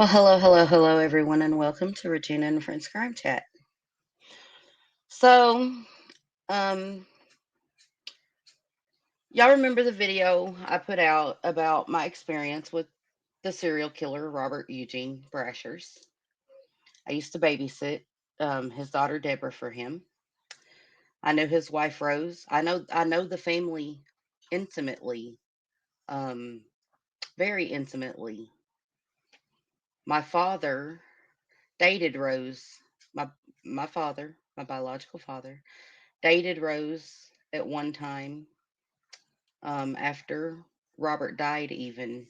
Well, hello, everyone, and welcome to Regina and Friends Crime Chat. So, um, y'all remember the video I put out about my experience with the serial killer Robert Eugene Brashers? I used to babysit his daughter Deborah for him. I know his wife Rose. I know the family intimately, um, very intimately. My father dated Rose. My father, my biological father, dated Rose at one time, after Robert died even.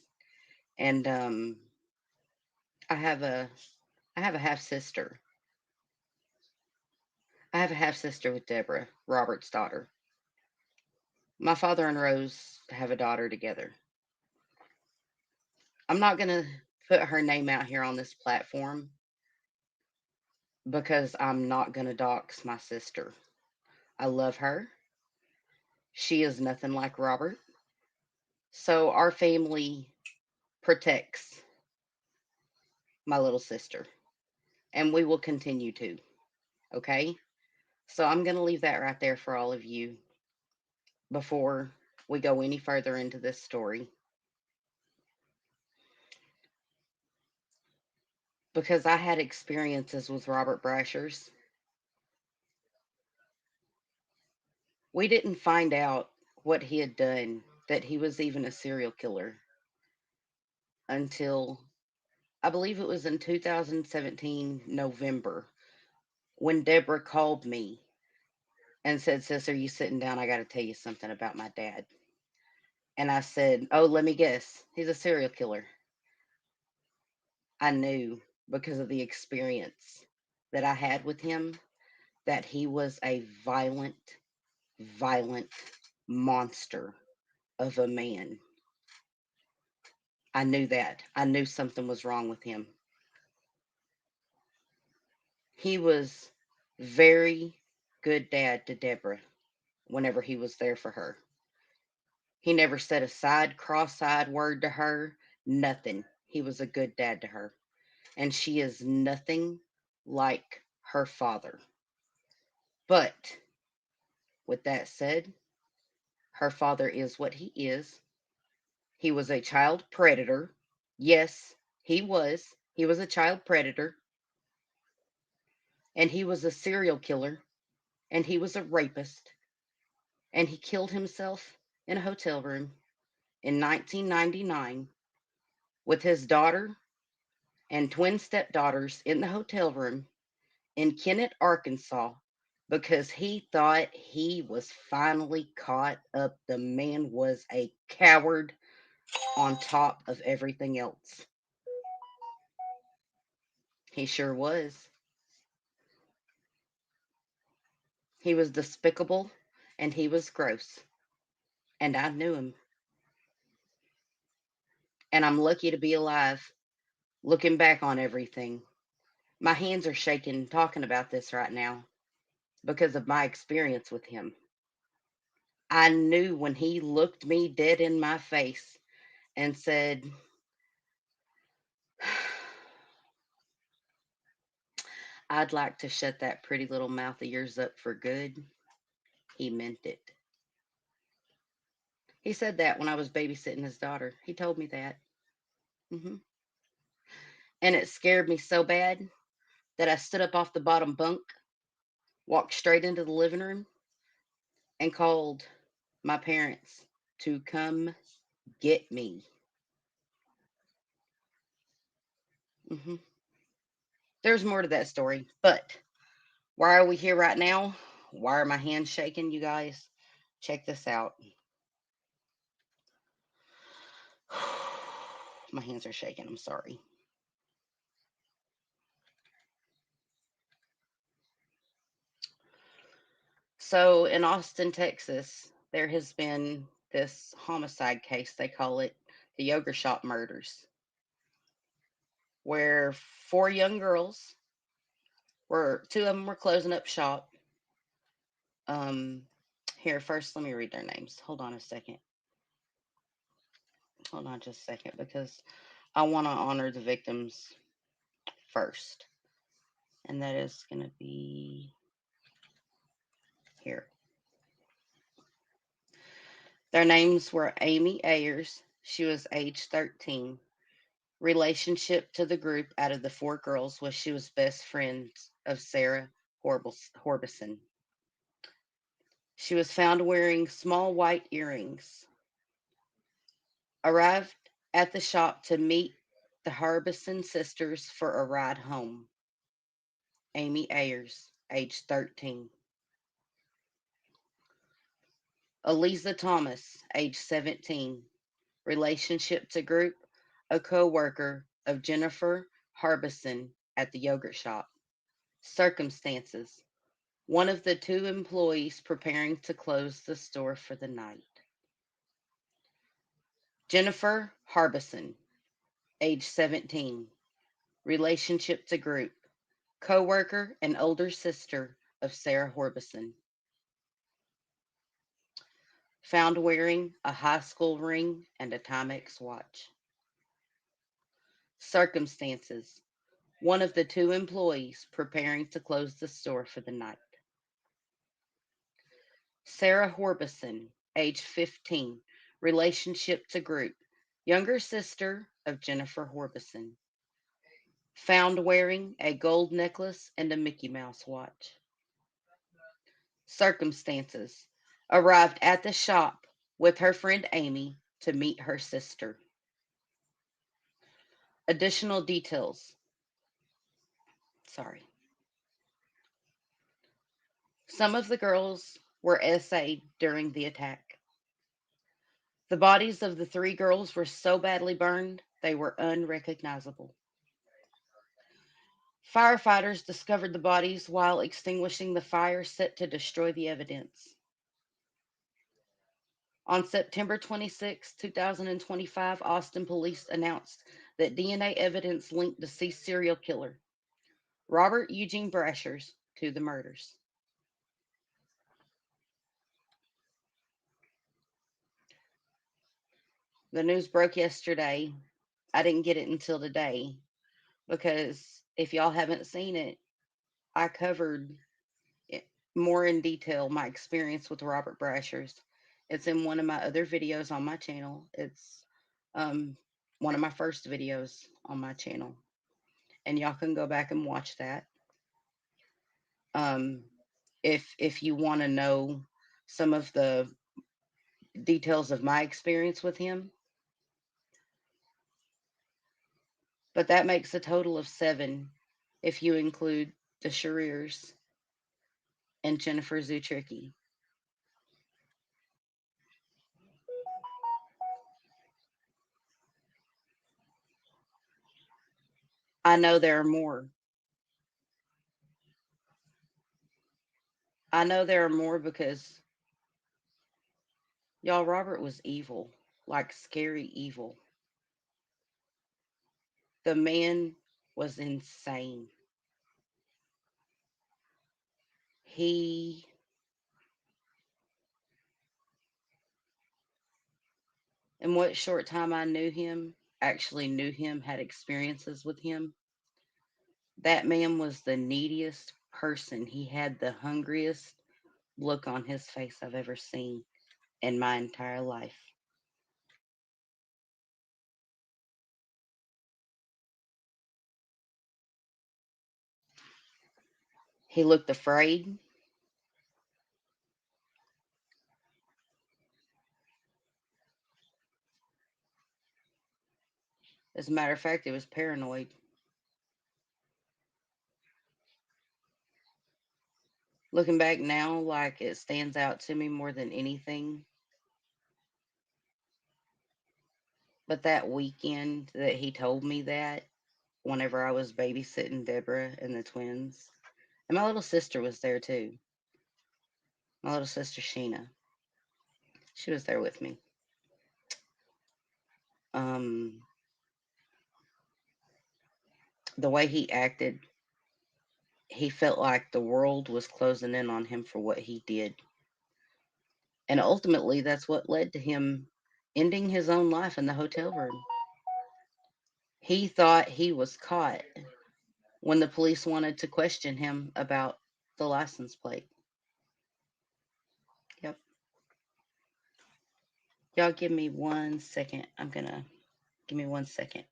And I have a I have a half sister. I have a half sister with Deborah, Robert's daughter. My father and Rose have a daughter together. I'm not gonna put her name out here on this platform because I'm not gonna dox my sister. I love her. She is nothing like Robert. So our family protects my little sister, and we will continue to. Okay? So I'm going to leave that right there for all of you before we go any further into this story, because I had experiences with Robert Brashers. We didn't find out what he had done, that he was even a serial killer, until I believe it was in 2017 November, when Deborah called me and said, "Sis, are you sitting down? I got to tell you something about my dad." And I said, "Oh, let me guess. He's a serial killer." I knew, because of the experience that I had with him, that he was a violent monster of a man. I knew that. I knew something was wrong with him. He was very good dad to Deborah whenever he was there for her. He never said a cross-eyed word to her, nothing. He was a good dad to her. And she is nothing like her father. But with that said, her father is what he is. He was a child predator. Yes, he was. He was a child predator. And he was a serial killer. And he was a rapist. And he killed himself in a hotel room in 1999 with his daughter and twin stepdaughters in the hotel room in Kennett, Arkansas, because he thought he was finally caught up. The man was a coward on top of everything else. He sure was. He was despicable and he was gross. And I knew him. And I'm lucky to be alive, looking back on everything. My hands are shaking talking about this right now because of my experience with him. I knew when he looked me dead in my face and said, "I'd like to shut that pretty little mouth of yours up for good," he meant it. He said that when I was babysitting his daughter. He told me that. Hmm. And it scared me so bad that I stood up off the bottom bunk, walked straight into the living room, and called my parents to come get me. Hmm. There's more to that story, but why are we here right now? Why are my hands shaking, you guys? Check this out. My hands are shaking. I'm sorry. So, in Austin, Texas, there has been this homicide case. They call it the Yoga Shop murders, where four young girls were, two of them were closing up shop. Um, Here, first, let me read their names. Hold on a second. Hold on just a second, because I want to honor the victims first, and that is going to be here. Their names were Amy Ayers. She was age 13. Relationship to the group out of the four girls was she was best friends of Sarah Horbison. She was found wearing small white earrings. Arrived at the shop to meet the Harbison sisters for a ride home. Amy Ayers, age 13. Eliza Thomas, age 17. Relationship to group, a co-worker of Jennifer Harbison at the yogurt shop. Circumstances, one of the two employees preparing to close the store for the night. Jennifer Harbison, age 17. Relationship to group, co-worker and older sister of Sarah Harbison. Found wearing a high school ring and a Timex watch. Circumstances, one of the two employees preparing to close the store for the night. Sarah Harbison, age 15, relationship to group, younger sister of Jennifer Harbison. Found wearing a gold necklace and a Mickey Mouse watch. Circumstances, arrived at the shop with her friend Amy to meet her sister. Additional details. Sorry. Some of the girls were SA'd during the attack. The bodies of the three girls were so badly burned they were unrecognizable. Firefighters discovered the bodies while extinguishing the fire set to destroy the evidence. On September 26, 2025, Austin police announced that DNA evidence linked deceased serial killer Robert Eugene Brashers to the murders. The news broke yesterday. I didn't get it until today because if y'all haven't seen it, I covered it more in detail my experience with Robert Brashers. It's in one of my other videos on my channel. It's um, one of my first videos on my channel, and y'all can go back and watch that. Um, if you want to know some of the details of my experience with him, but that makes a total of seven if you include the Shareers and Jennifer Zutricki. I know there are more. I know there are more because y'all, Robert was evil, like scary evil. The man was insane. He, in what short time I knew him, actually knew him, had experiences with him, that man was the neediest person. He had the hungriest look on his face I've ever seen in my entire life. He looked afraid. As a matter of fact, he was paranoid. Looking back now, like it stands out to me more than anything. But that weekend that he told me that, whenever I was babysitting Deborah and the twins, and my little sister was there too. My little sister Sheena, she was there with me. Um, the way he acted, he felt like the world was closing in on him for what he did. And ultimately, that's what led to him ending his own life in the hotel room. He thought he was caught. when the police wanted to question him about the license plate. Yep. Y'all give me 1 second. Give me 1 second.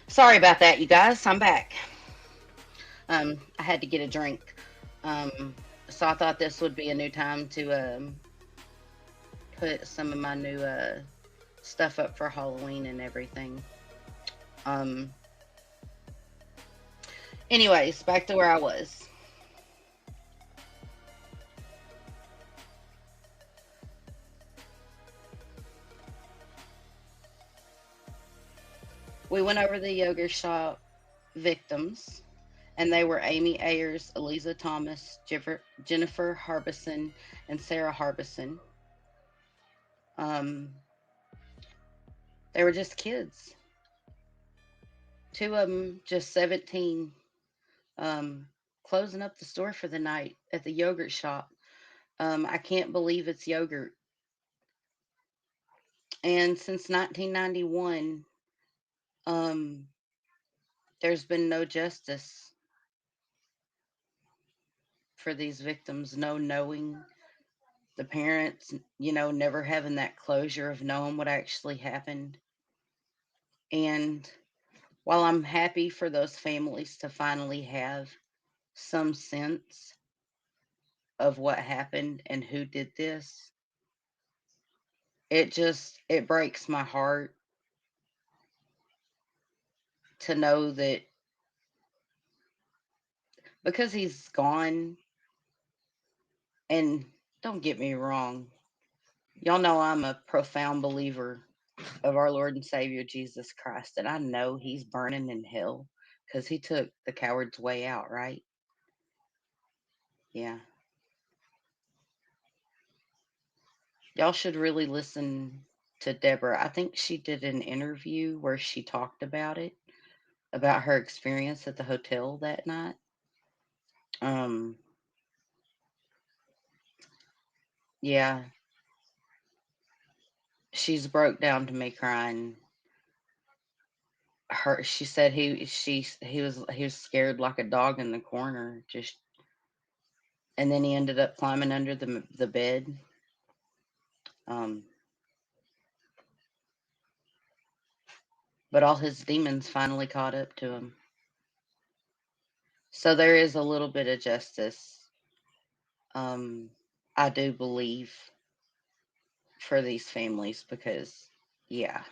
Sorry about that, you guys. I'm back. I had to get a drink. So I thought this would be a new time to put some of my new stuff up for Halloween and everything. Um, Anyways, back to where I was. We went over the yogurt shop victims, and they were Amy Ayers, Eliza Thomas, Jennifer Harbison, and Sarah Harbison. Um, they were just kids. Two of them just 17, um, closing up the store for the night at the yogurt shop. I can't believe it's yogurt. And since 1991, um, there's been no justice for these victims, no knowing the parents, never having that closure of knowing what actually happened. And while I'm happy for those families to finally have some sense of what happened and who did this, it breaks my heart to know that because he's gone. And don't get me wrong, y'all know I'm a profound believer of our Lord and Savior Jesus Christ, and I know he's burning in hell because he took the coward's way out, right? Yeah. Y'all should really listen to Deborah. I think she did an interview where she talked about her experience at the hotel that night. Um, yeah, she's broke down to me crying. She said he was scared like a dog in the corner, just, and then he ended up climbing under the bed. Um, but all his demons finally caught up to him. So there is a little bit of justice. Um, I do believe for these families because, yeah,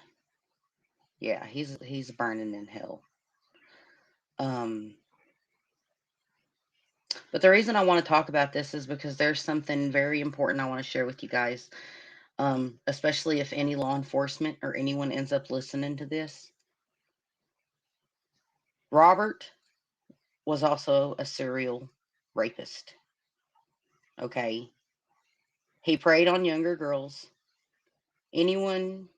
yeah, he's burning in hell. Um, but the reason I want to talk about this is because there's something very important I want to share with you guys. Especially if any law enforcement or anyone ends up listening to this. Robert was also a serial rapist. Okay. He preyed on younger girls. Anyone,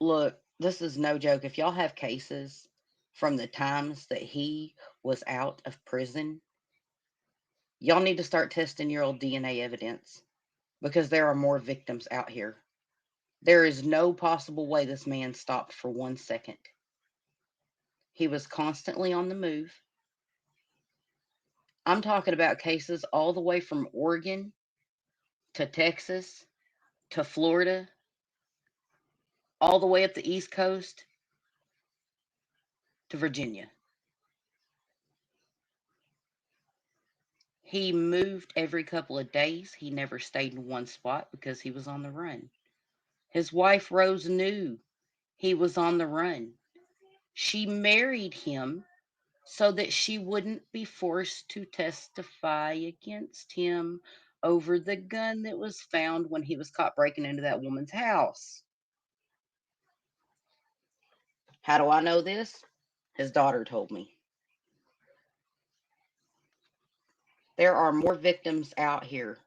look, this is no joke. If y'all have cases from the times that he was out of prison, Y'all need to start testing your old DNA evidence because there are more victims out here. There is no possible way this man stopped for 1 second. He was constantly on the move. I'm talking about cases all the way from Oregon to Texas to Florida, all the way up the East Coast to Virginia. He moved every couple of days. He never stayed in one spot because he was on the run. His wife, Rose, knew he was on the run. She married him so that she wouldn't be forced to testify against him over the gun that was found when he was caught breaking into that woman's house. How do I know this? His daughter told me. There are more victims out here.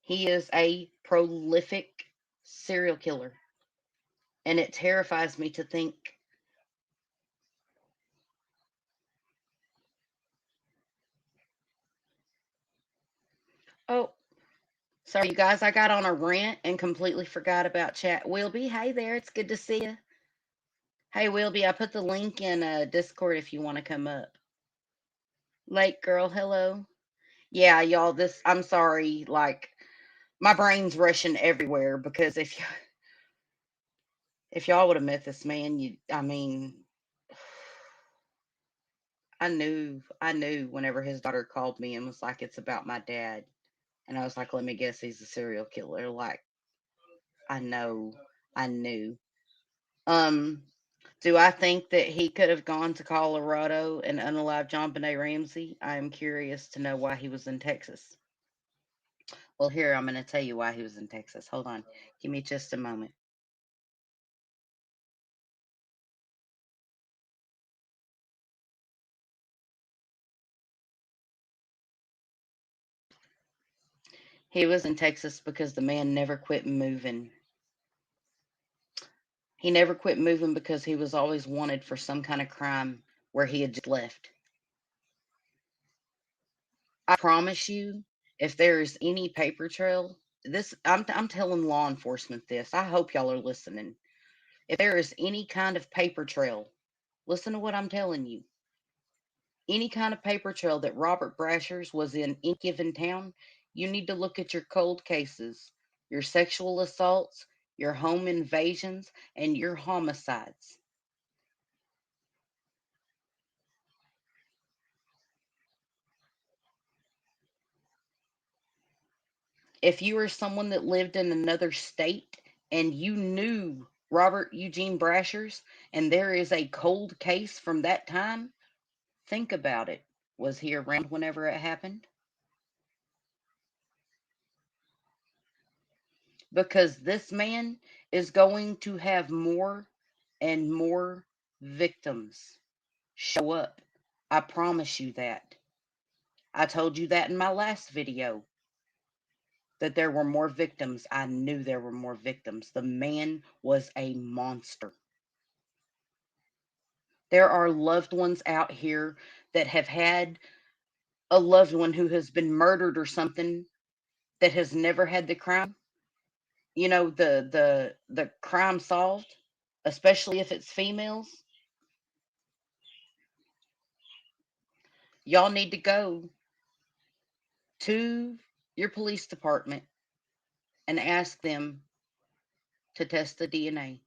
He is a prolific serial killer, and it terrifies me to think. Oh, sorry, you guys, I got on a rant and completely forgot about chat. Wilby, hey there, it's good to see you. Hey, Wilby, I put the link in Discord if you want to come up. Lake girl, hello. Yeah, y'all, I'm sorry, like, my brain's rushing everywhere because if y'all would have met this man, I mean, I knew whenever his daughter called me and was like, it's about my dad. And I was like, let me guess, he's a serial killer. Like, I know, I knew. Um, do I think that he could have gone to Colorado and unalived John Benet Ramsey? I'm curious to know why he was in Texas. Well, here, I'm going to tell you why he was in Texas. Hold on. Give me just a moment. He was in Texas because the man never quit moving. He never quit moving because he was always wanted for some kind of crime where he had just left. I promise you, if there's any paper trail, I'm telling law enforcement this. I hope y'all are listening. If there is any kind of paper trail, listen to what I'm telling you. Any kind of paper trail that Robert Brashers was in any given town, you need to look at your cold cases, your sexual assaults, your home invasions, and your homicides. If you are someone that lived in another state and you knew Robert Eugene Brashers and there is a cold case from that time, think about it. Was he around whenever it happened? Because this man is going to have more and more victims show up. I promise you that. I told you that in my last video that there were more victims. I knew there were more victims. The man was a monster. There are loved ones out here that have had a loved one who has been murdered or something that has never had the crime, the crime solved, especially if it's females. Y'all need to go to your police department and ask them to test the DNA,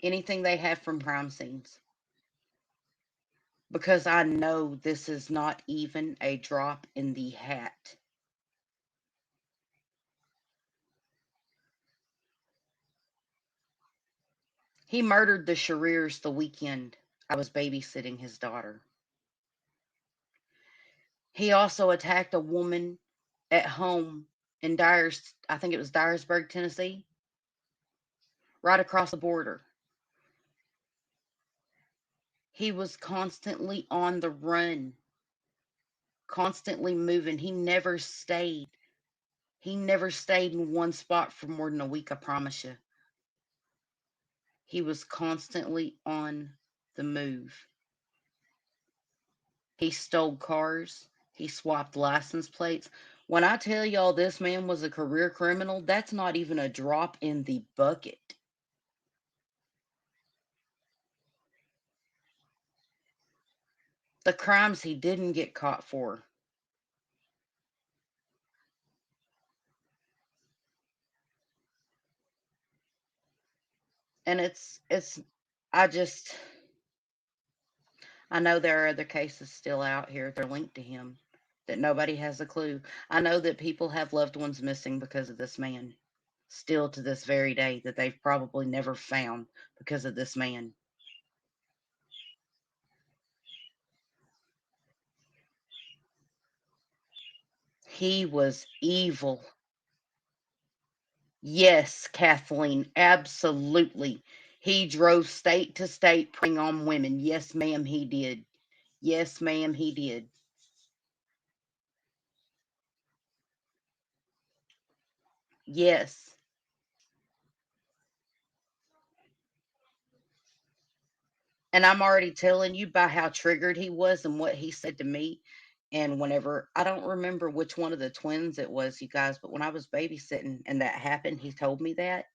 anything they have from crime scenes, because I know this is not even a drop in the hat. He murdered the Shareers the weekend I was babysitting his daughter. He also attacked a woman at home in I think it was Dyersburg, Tennessee, right across the border. He was constantly on the run, constantly moving. He never stayed. He never stayed in one spot for more than a week, I promise you. He was constantly on the move. He stole cars. He swapped license plates. When I tell y'all this man was a career criminal, that's not even a drop in the bucket. The crimes he didn't get caught for. And it's I just I know there are other cases still out here that are linked to him that nobody has a clue. I know that people have loved ones missing because of this man. Still to this very day that they've probably never found because of this man. He was evil. Yes, Kathleen, absolutely. He drove state to state preying on women. Yes, ma'am, he did. Yes, ma'am, he did. Yes. And I'm already telling you by how triggered he was and what he said to me. And whenever I don't remember which one of the twins it was, you guys, but when I was babysitting and that happened, he told me that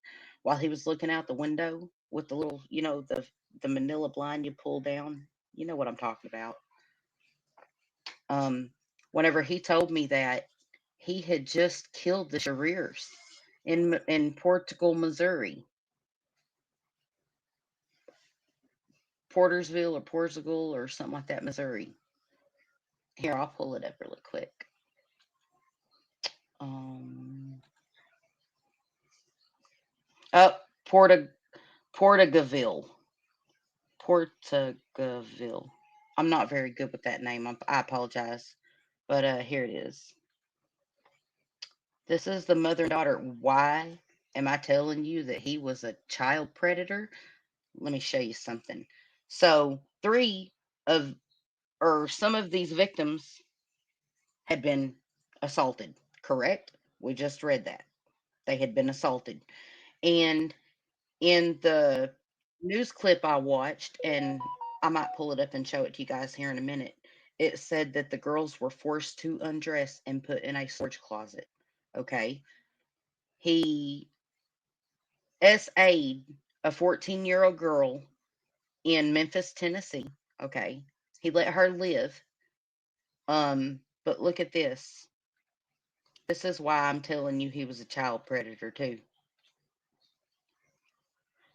while he was looking out the window with the little, the manila blind you pull down. You know what I'm talking about. Um, Whenever he told me that he had just killed the Sharriers in Portugal, Missouri, Portersville or Portugal or something like that, Missouri. Here, I'll pull it up really quick. Um, Up Portugaville, Portugaville. I'm not very good with that name. I apologize, but here it is. This is the mother and daughter. Why am I telling you that he was a child predator? Let me show you something. So, three of or some of these victims had been assaulted. Correct? We just read that they had been assaulted, and in the news clip I watched, and I might pull it up and show it to you guys here in a minute, it said that the girls were forced to undress and put in a storage closet. Okay. He SA'd a 14-year-old girl in Memphis, Tennessee. Okay. He let her live. But look at this. This is why I'm telling you he was a child predator too.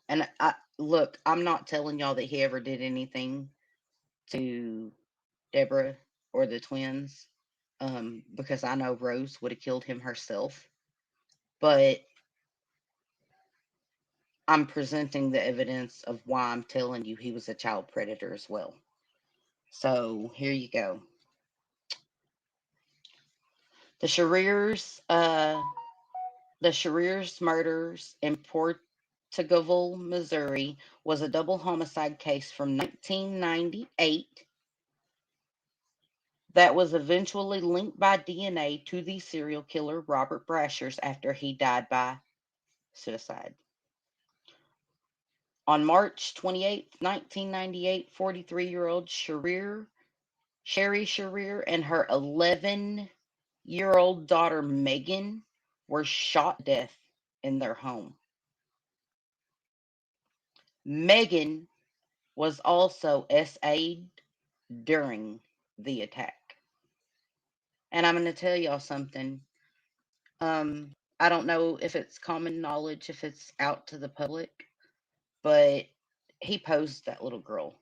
And I look, I'm not telling y'all that he ever did anything to Deborah or the twins, because I know Rose would have killed him herself. But I'm presenting the evidence of why I'm telling you he was a child predator as well. So here you go. The Sharriers, the Sharriers murders in Portugal, Missouri, was a double homicide case from 1998 that was eventually linked by DNA to the serial killer Robert Brashers after he died by suicide. On March 28th, 1998, 43-year-old Sherry Sharrier and her 11-year-old daughter Megan were shot to death in their home. Megan was also SA'd during the attack. And I'm going to tell y'all something. I don't know if it's common knowledge, if it's out to the public, but he posed that little girl.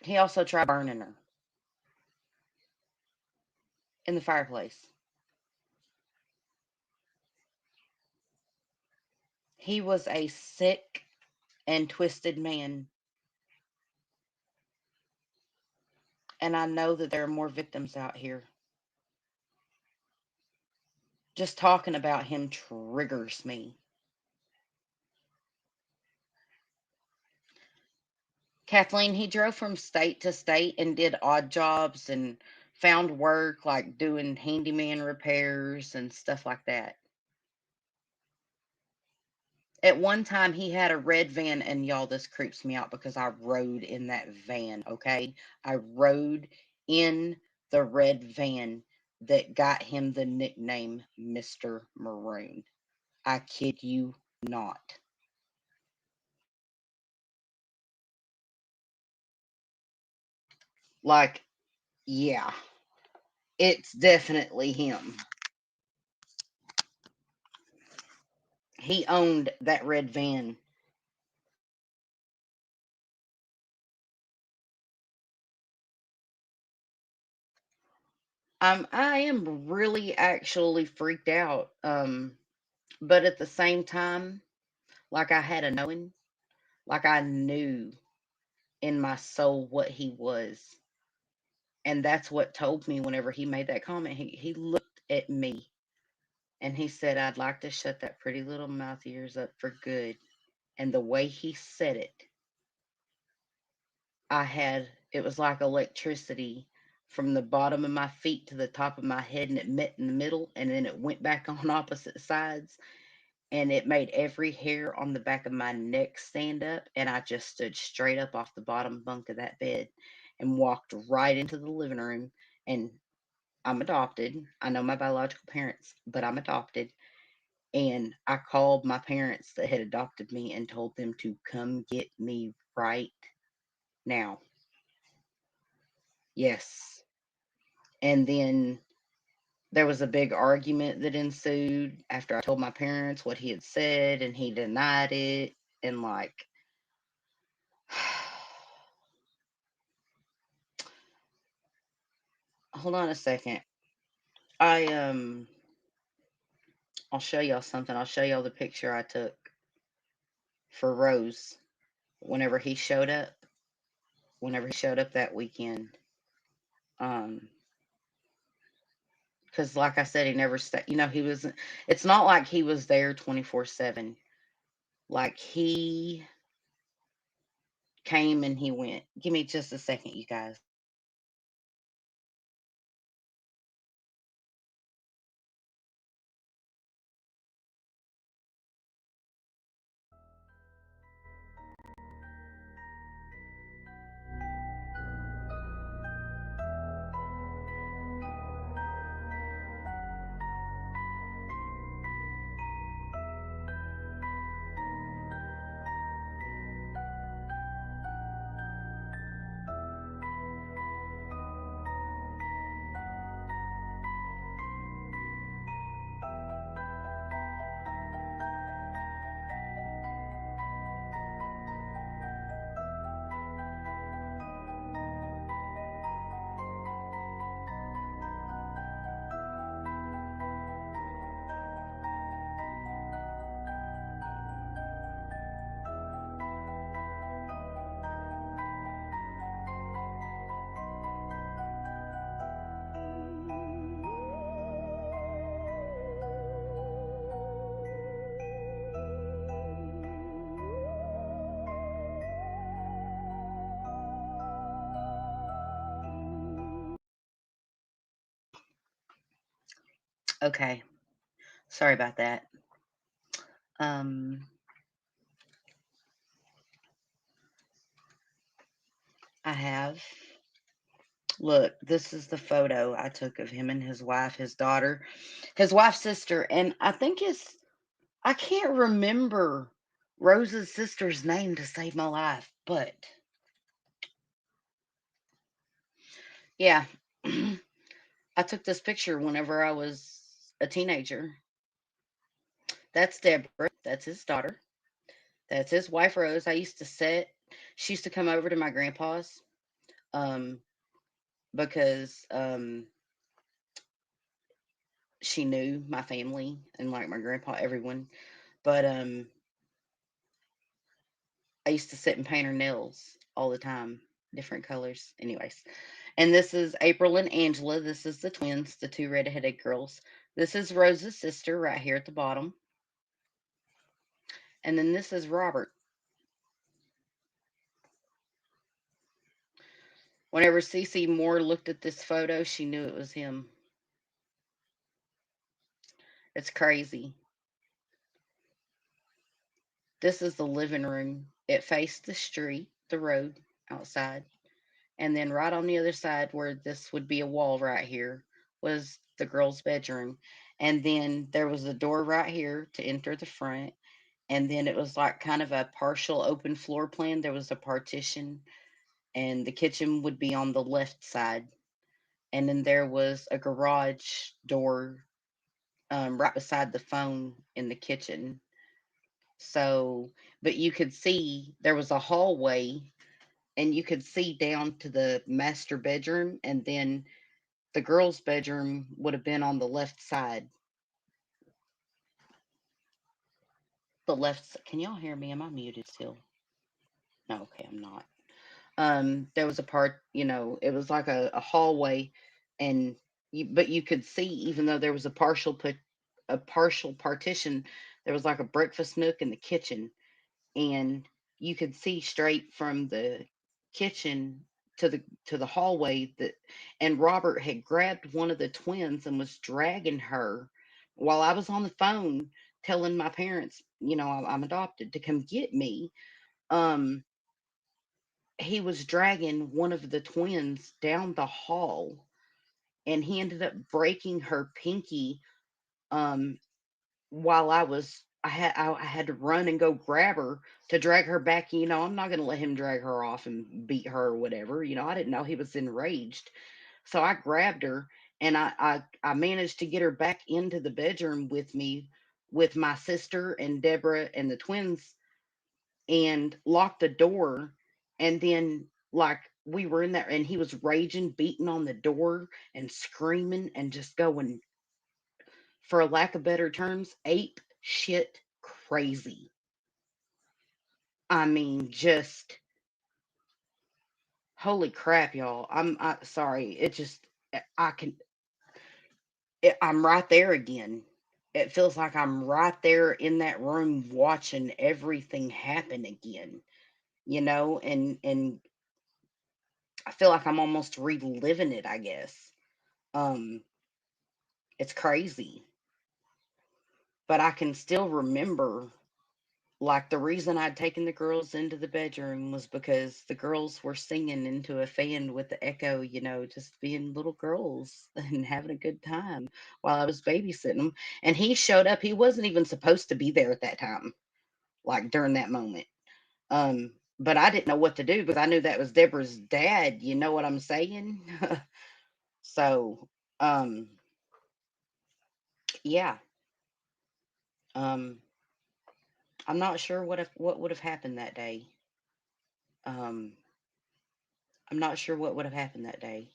He also tried burning her in the fireplace. He was a sick and twisted man. And I know that there are more victims out here. Just talking about him triggers me. Kathleen, he drove from state to state and did odd jobs and found work like doing handyman repairs and stuff like that. At one time, he had a red van, and y'all, this creeps me out because I rode in that van, okay? I rode in the red van that got him the nickname Mr. Maroon. I kid you not. Like, yeah, it's definitely him. He owned that red van. I am really actually freaked out. But at the same time, like I had a knowing, like I knew in my soul what he was. And that's what told me whenever he made that comment. He looked at me and he said, I'd like to shut that pretty little mouth of yours up for good. And the way he said it, it was like electricity from the bottom of my feet to the top of my head, and it met in the middle, and then it went back on opposite sides, and it made every hair on the back of my neck stand up, and I just stood straight up off the bottom bunk of that bed and walked right into the living room. And I'm adopted. I know my biological parents, but I'm adopted. And I called my parents that had adopted me and told them to come get me right now. Yes. And then there was a big argument that ensued after I told my parents what he had said, and he denied it. And like, hold on a second. I I'll show y'all something. I'll show y'all the picture I took for Rose whenever he showed up. Whenever he showed up that weekend. Um, because like I said, he never stayed. He was. It's not like he was there 24/7. Like he came and he went. Give me just a second, you guys. Okay, sorry about that. Um, I have. Look, this is the photo I took of him and his wife, his daughter, his wife's sister, and I can't remember Rose's sister's name to save my life, but yeah. I took this picture whenever I was a teenager. That's Deborah. That's his daughter. That's his wife, Rose. She used to come over to my grandpa's um, because she knew my family and like my grandpa, everyone. But I used to sit and paint her nails all the time, different colors. Anyways, and this is April and Angela. This is the twins, the two redheaded girls. This is Rose's sister right here at the bottom. And then this is Robert. Whenever Cece Moore looked at this photo, she knew it was him. It's crazy. This is the living room. It faced the street, the road outside. And then right on the other side, where this would be a wall right here, was the girl's bedroom. And then there was a door right here to enter the front. And then it was like kind of a partial open floor plan. There was a partition, and the kitchen would be on the left side. And then there was a garage door right beside the phone in the kitchen. So, but you could see there was a hallway, and you could see down to the master bedroom, and then the girl's bedroom would have been on the left side. Can y'all hear me? Am I muted still? No, okay, I'm not. There was a part, it was like a hallway, and but you could see, even though there was a partial partition, there was like a breakfast nook in the kitchen, and you could see straight from the kitchen to the hallway, that and Robert had grabbed one of the twins and was dragging her while I was on the phone telling my parents, I'm adopted, to come get me. um he was dragging one of the twins down the hall, and he ended up breaking her pinky. um while I had to run and go grab her to drag her back. I'm not going to let him drag her off and beat her or whatever. I didn't know he was enraged. So I grabbed her, and I managed to get her back into the bedroom with me, with my sister and Deborah and the twins, and locked the door. And then, like, we were in there, and he was raging, beating on the door and screaming and just going, for a lack of better terms, ape shit crazy. I mean, just holy crap, y'all. Sorry. It just, I can, I'm right there again. It feels like I'm right there in that room watching everything happen again, and I feel like I'm almost reliving it, I guess. Um, it's crazy, but I can still remember. Like, the reason I'd taken the girls into the bedroom was because the girls were singing into a fan with the echo, just being little girls and having a good time while I was babysitting them. And he showed up. He wasn't even supposed to be there at that time, like during that moment. But I didn't know what to do because I knew that was Deborah's dad. You know what I'm saying? So, um, yeah. Um, I'm not sure what would have happened that day. Um, I'm not sure what would have happened that day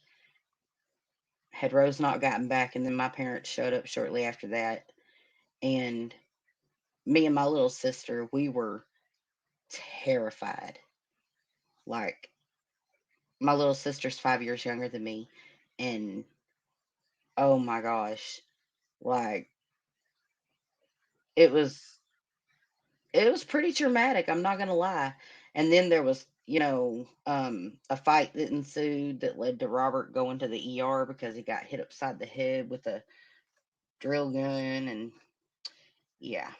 had Rose not gotten back, and then my parents showed up shortly after that. And me and my little sister, we were terrified. Like, my little sister's 5 years younger than me, and oh my gosh, like, it was it was pretty traumatic. I'm not gonna lie. And then there was, a fight that ensued that led to Robert going to the ER because he got hit upside the head with a drill gun, and yeah,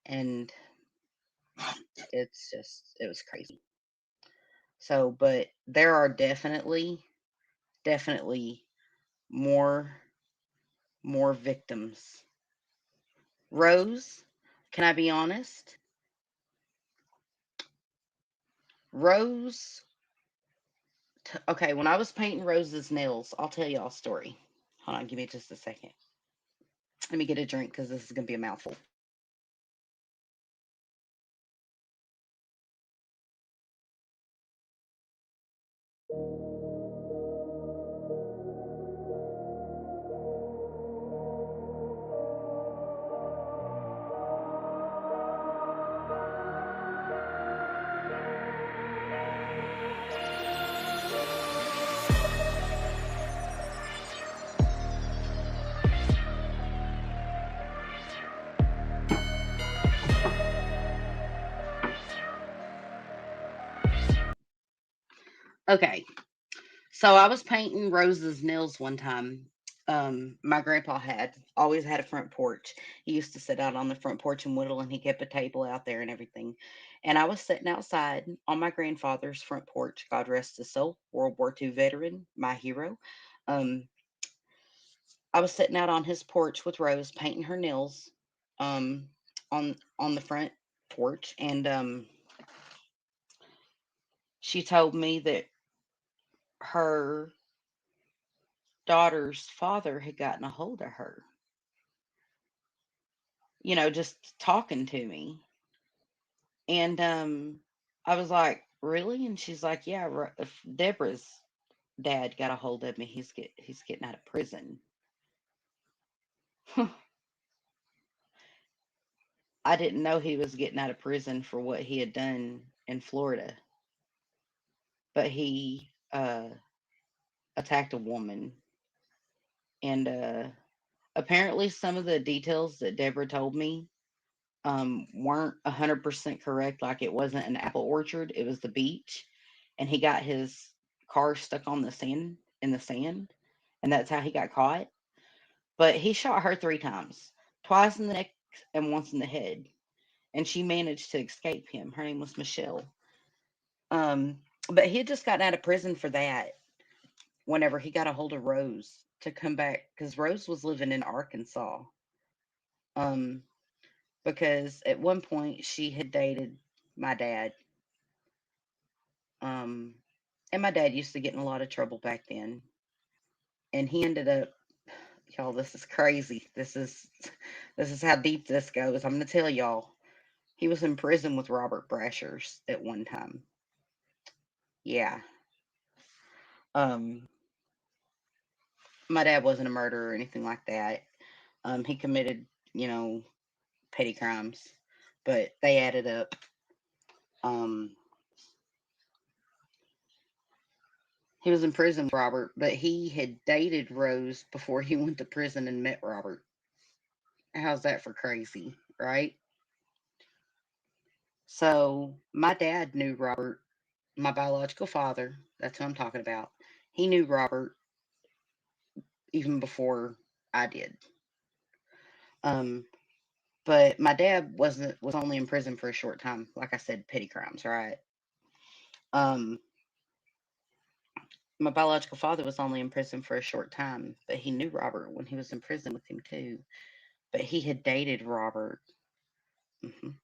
and it was crazy. So, but there are definitely more victims. Rose, can I be honest? Rose, okay, when I was painting Rose's nails, I'll tell y'all a story. Hold on, give me just a second. Let me get a drink because this is going to be a mouthful. Okay, so I was painting Rose's nails one time. My grandpa had always had a front porch. He used to sit out on the front porch and whittle, and he kept a table out there and everything. And I was sitting outside on my grandfather's front porch. God rest his soul, World War II veteran, my hero. Um, I was sitting out on his porch with Rose, painting her nails, um, on the front porch, and she told me that her daughter's father had gotten a hold of her. Just talking to me. And I was like, "Really?" And she's like, "Yeah, if Deborah's dad got a hold of me. He's getting out of prison." I didn't know he was getting out of prison for what he had done in Florida, but he attacked a woman, and apparently some of the details that Deborah told me weren't 100% correct. Like it wasn't an apple orchard; it was the beach, and he got his car stuck on the sand in the sand, and that's how he got caught. But he shot her 3 times, twice in the neck and once in the head, and she managed to escape him. Her name was Michelle. Um, but he had just gotten out of prison for that whenever he got a hold of Rose to come back because Rose was living in Arkansas. Um, because at one point she had dated my dad. Um, and my dad used to get in a lot of trouble back then. And he ended up, y'all, this is crazy. This is how deep this goes. I'm gonna tell y'all. He was in prison with Robert Brashers at one time. Yeah. Um, my dad wasn't a murderer or anything like that. He committed, you know, petty crimes, but they added up. Um, he was in prison with Robert, but he had dated Rose before he went to prison and met Robert. How's that for crazy, right? So my dad knew Robert, my biological father. That's who I'm talking about. He knew Robert even before I did. Um, but my dad was only in prison for a short time. Like I said, petty crimes, right? Um, my biological father was only in prison for a short time, but he knew Robert when he was in prison with him too. But he had dated Robert. Mhm.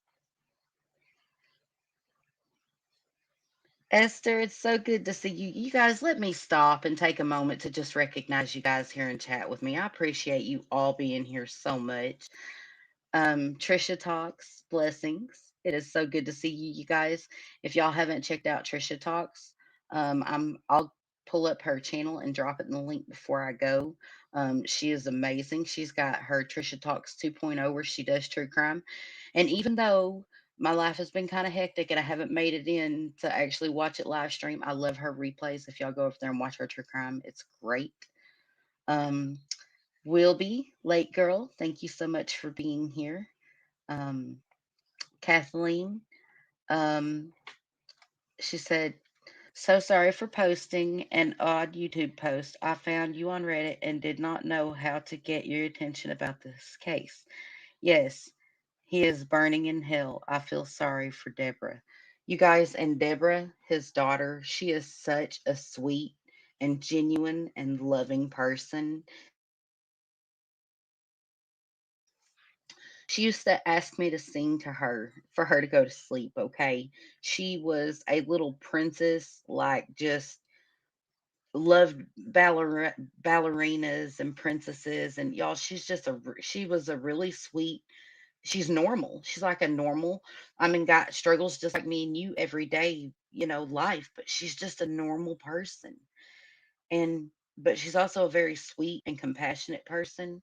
Esther, it's so good to see you. You guys, let me stop and take a moment to just recognize you guys here and chat with me. I appreciate you all being here so much. Trisha Talks, blessings. It is so good to see you, you guys. If y'all haven't checked out Trisha Talks, I'll pull up her channel and drop it in the link before I go. She is amazing. She's got her Trisha Talks 2.0 where she does true crime. And even though my life has been kind of hectic and I haven't made it in to actually watch it live stream, I love her replays. If y'all go up there and watch her true crime, it's great. Um, Will be late girl. Thank you so much for being here. Um, Kathleen, um, she said, "So sorry for posting an odd YouTube post. I found you on Reddit and did not know how to get your attention about this case. Yes, he is burning in hell. I feel sorry for Deborah. You guys, and Deborah, his daughter, she is such a sweet and genuine and loving person. She used to ask me to sing to her for her to go to sleep, okay? She was a little princess, like just loved ballerinas and princesses and y'all she was a really sweet. She's normal. She's like a normal, I mean, got struggles just like me and you every day, life, but she's just a normal person. And but she's also a very sweet and compassionate person.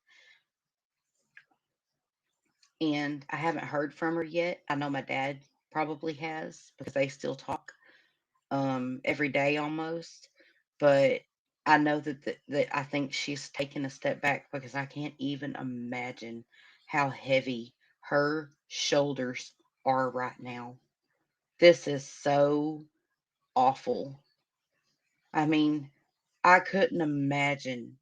And I haven't heard from her yet. I know my dad probably has because they still talk every day almost. But I know that I think she's taken a step back because I can't even imagine how heavy her shoulders are right now. This is so awful. I mean, I couldn't imagine.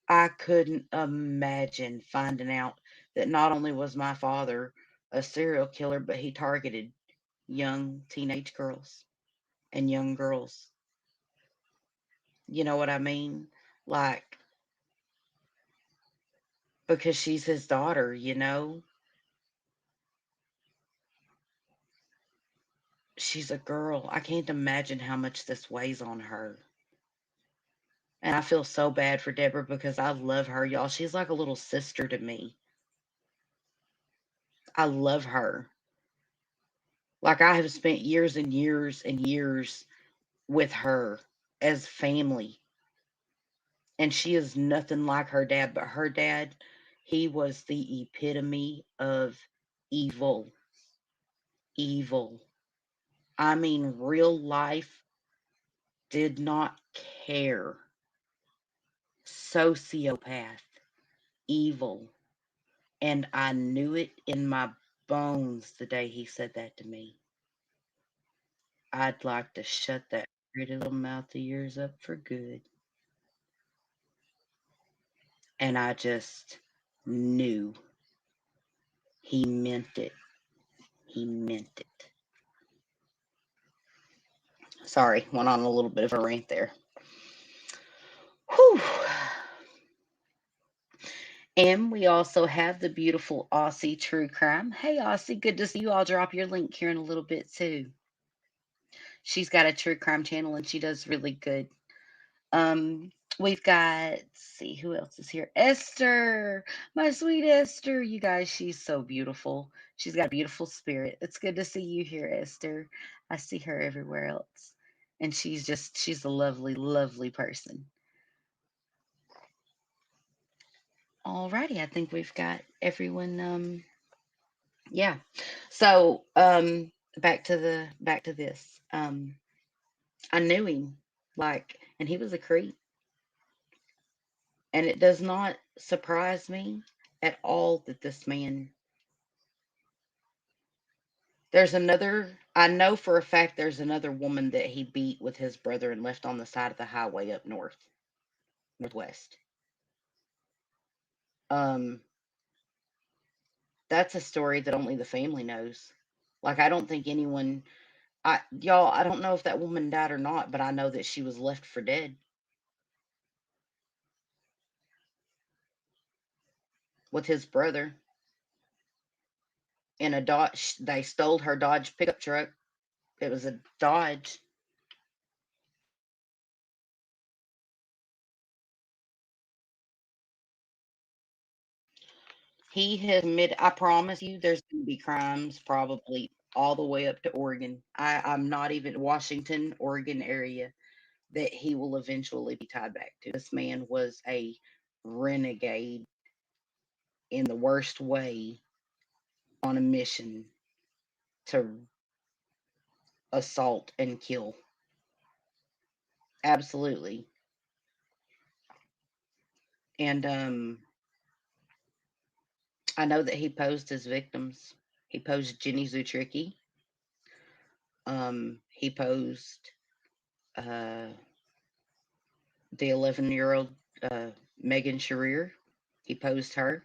I couldn't imagine finding out that not only was my father a serial killer, but he targeted young teenage girls and young girls. You know what I mean? Like, because she's his daughter, she's a girl. I can't imagine how much this weighs on her. And I feel so bad for Deborah because I love her, y'all. She's like a little sister to me. I love her. Like, I have spent years and years and years with her as family. And she is nothing like her dad, but her dad, he was the epitome of evil. Evil. I mean, real life did not care. Sociopath. Evil. And I knew it in my bones the day he said that to me. I'd like to shut that pretty little mouth of yours up for good. And I just knew he meant it. He meant it. Sorry, went on a little bit of a rant there. Whew. And we also have the beautiful Aussie True Crime. Hey, Aussie, good to see you. I'll drop your link here in a little bit, too. She's got a true crime channel and she does really good. We've got, let's see, who else is here? Esther, my sweet Esther. You guys, she's so beautiful. She's got a beautiful spirit. It's good to see you here, Esther. I see her everywhere else. And she's a lovely, lovely person. Alrighty, I think we've got everyone. Yeah. So, back to this. I knew him, like, and he was a creep. And it does not surprise me at all that this man. I know for a fact there's another woman that he beat with his brother and left on the side of the highway up northwest. Um, that's a story that only the family knows. Like, I don't think anyone, y'all, I don't know if that woman died or not, but I know that she was left for dead with his brother in a Dodge. They stole her Dodge pickup truck. It was a Dodge. He has admitted, I promise you, there's going to be crimes probably all the way up to Oregon. I'm not even Washington, Oregon area that he will eventually be tied back to. This man was a renegade in the worst way on a mission to assault and kill. Absolutely. And I know that he posed his victims. He posed Jenny Zutricki. He posed uh, the 11-year-old Megan Sharir. He posed her.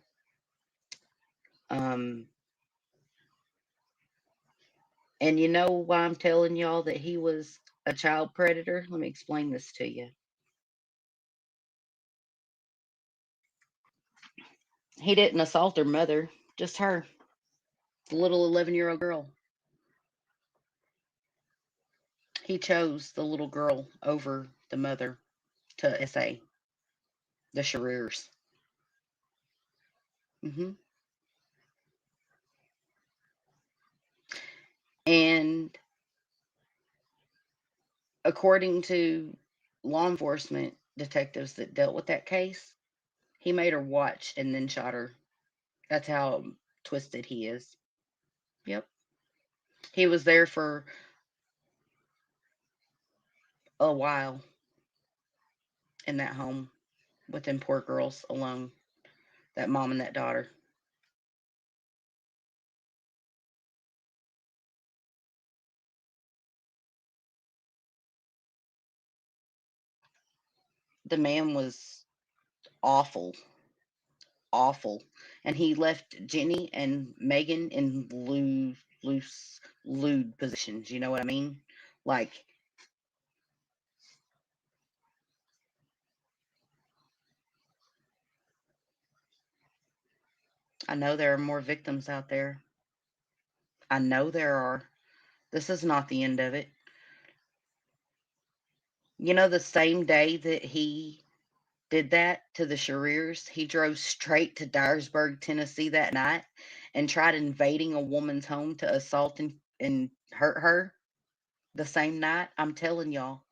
Um, and you know why I'm telling y'all that he was a child predator? Let me explain this to you. He didn't assault her mother, just her, the little 11-year-old girl. He chose the little girl over the mother to SA, the Sharirs. Hmm. And according to law enforcement detectives that dealt with that case, he made her watch and then shot her. That's how twisted he is. Yep. He was there for a while in that home with them poor girls alone, that mom and that daughter. The man was awful, awful. And he left Jenny and Megan in lewd positions. You know what I mean? Like, I know there are more victims out there. I know there are. This is not the end of it. You know, the same day that he did that to the Sherriers, he drove straight to Dyersburg, Tennessee that night and tried invading a woman's home to assault and hurt her the same night. I'm telling y'all,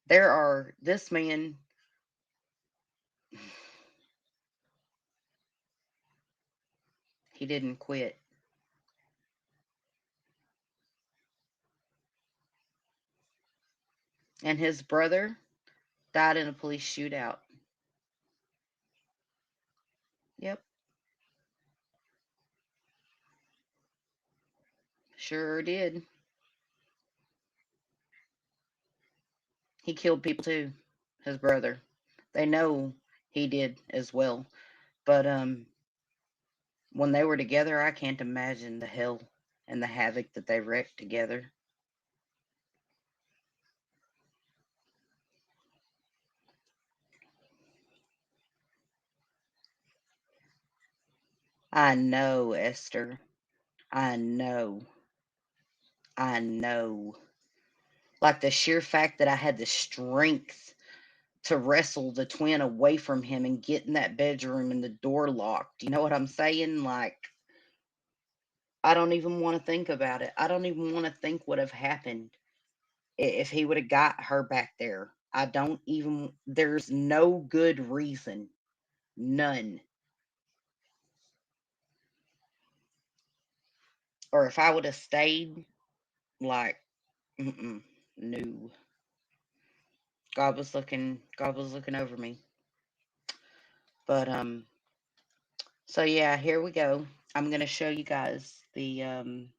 this man, he didn't quit. And his brother died in a police shootout. Yep, sure did. He killed people too, his brother. They know he did as well. But when they were together, I can't imagine the hell and the havoc that they wreaked together. I know, Esther. I know. I know. Like the sheer fact that I had the strength to wrestle the twin away from him and get in that bedroom and the door locked. You know what I'm saying? Like, I don't even want to think about it. I don't even want to think what have happened if he would have got her back there. I don't even, there's no good reason. None. Or if I would have stayed, like, no. God was looking over me. But so yeah, here we go. I'm gonna show you guys the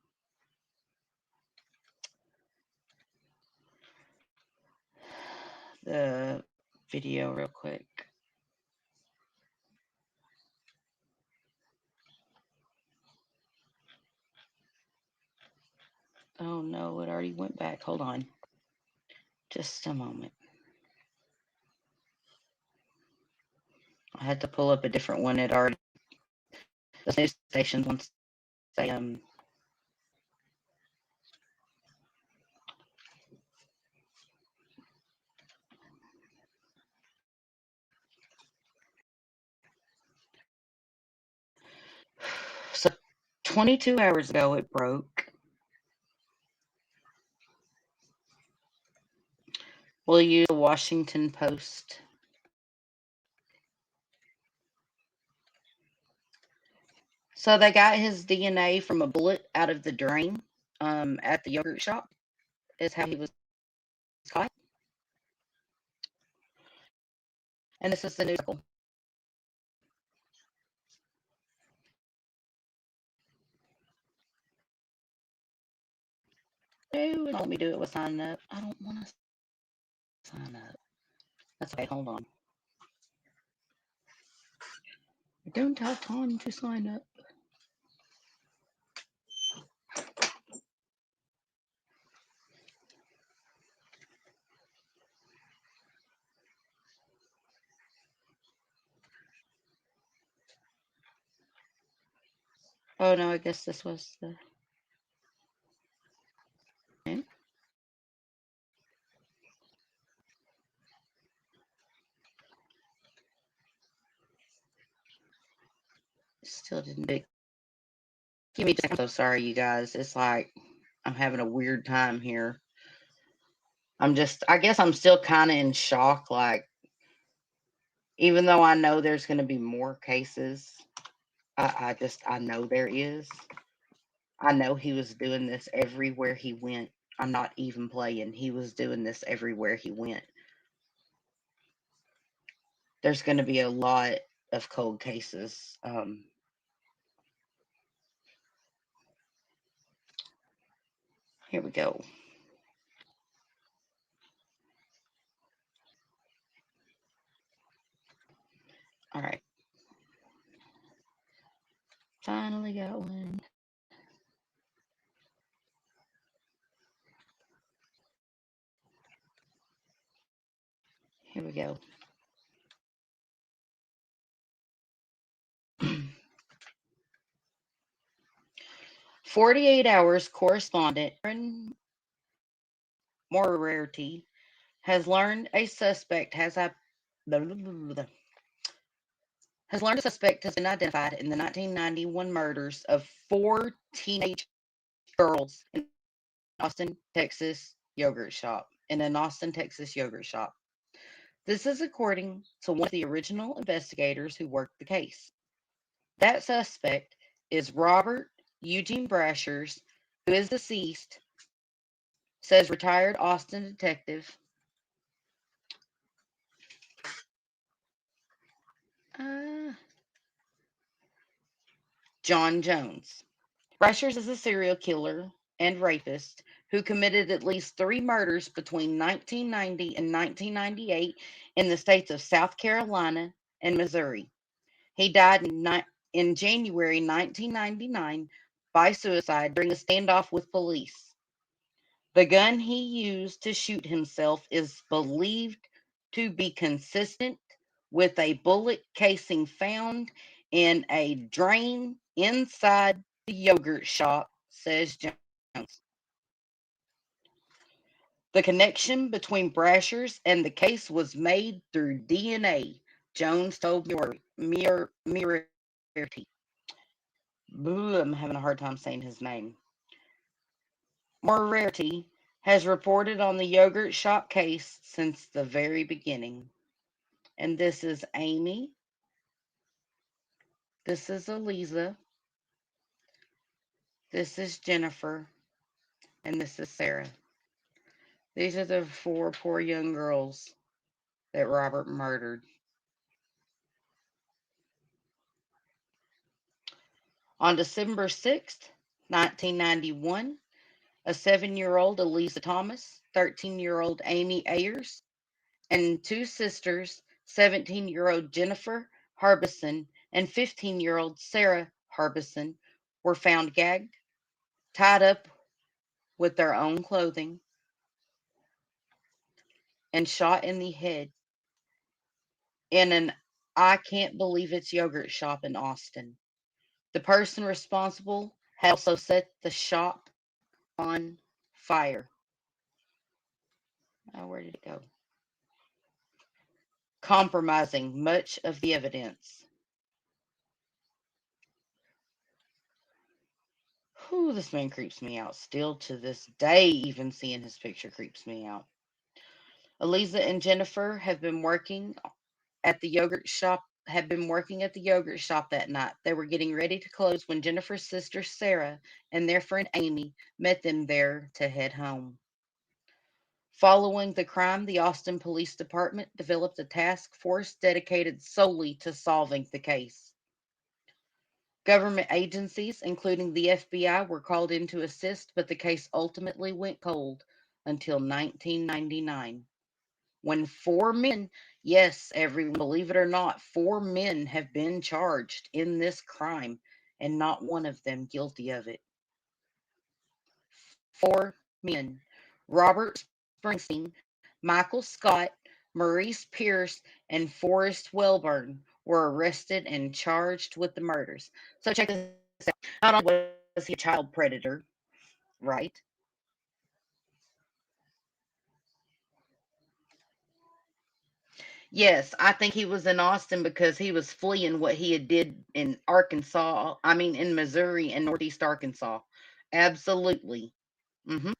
video real quick. Oh no, it already went back. Hold on. Just a moment. I had to pull up a different one. It already the news station once they so 22 hours ago it broke. We'll use the Washington Post. So they got his DNA from a bullet out of the drain at the yogurt shop. Is how he was caught. And this is the news article. No, let me do it with sign up. I don't want to sign up. That's okay. Hold on. I don't have time to sign up. Oh no, I guess this was the. Okay. Still didn't do. Give me just. I'm so sorry, you guys. It's like I'm having a weird time here. I'm just. I guess I'm still kind of in shock. Like, even though I know there's going to be more cases, I know there is. I know he was doing this everywhere he went. I'm not even playing. He was doing this everywhere he went. There's going to be a lot of cold cases. Here we go. All right. Finally got one. Here we go. 48 Hours correspondent Aaron Moriarty has learned a suspect has a has learned a suspect has been identified in the 1991 murders of four teenage girls Austin, Texas yogurt shop in an Austin, Texas yogurt shop. This is according to one of the original investigators who worked the case. That suspect is Robert Eugene Brashers, who is deceased, says retired Austin detective uh, John Jones. Brashers is a serial killer and rapist who committed at least three murders between 1990 and 1998 in the states of South Carolina and Missouri. He died in January 1999 by suicide during a standoff with police. The gun he used to shoot himself is believed to be consistent with a bullet casing found in a drain inside the yogurt shop, says Jones. The connection between Brashers and the case was made through DNA, Jones told Moriarty. I'm having a hard time saying his name. Moriarty has reported on the yogurt shop case since the very beginning. And this is Amy, this is Eliza, this is Jennifer, and this is Sarah. These are the four poor young girls that Robert murdered. On December 6th, 1991, a 7-year-old Eliza Thomas, 13-year-old Amy Ayers, and two sisters, 17-year-old Jennifer Harbison and 15-year-old Sarah Harbison, were found gagged, tied up with their own clothing, and shot in the head in an I can't believe it's yogurt shop in Austin. The person responsible had also set the shop on fire. Oh, where did it go? Compromising much of the evidence. Whew, this man creeps me out. Still to this day, even seeing his picture creeps me out. Eliza and Jennifer have been working at the yogurt shop that night. They were getting ready to close when Jennifer's sister Sarah and their friend Amy met them there to head home. Following the crime, the Austin Police Department developed a task force dedicated solely to solving the case. Government agencies, including the FBI, were called in to assist, but the case ultimately went cold until 1999, when four men, yes, everyone, believe it or not, four men have been charged in this crime, and not one of them guilty of it. Four men: Robert Springsteen, Michael Scott, Maurice Pierce, and Forrest Welburn were arrested and charged with the murders. So check this out. Not only was he a child predator, right? Yes, I think he was in Austin because he was fleeing what he had did in Arkansas. I mean, in Missouri and Northeast Arkansas. Absolutely. hmm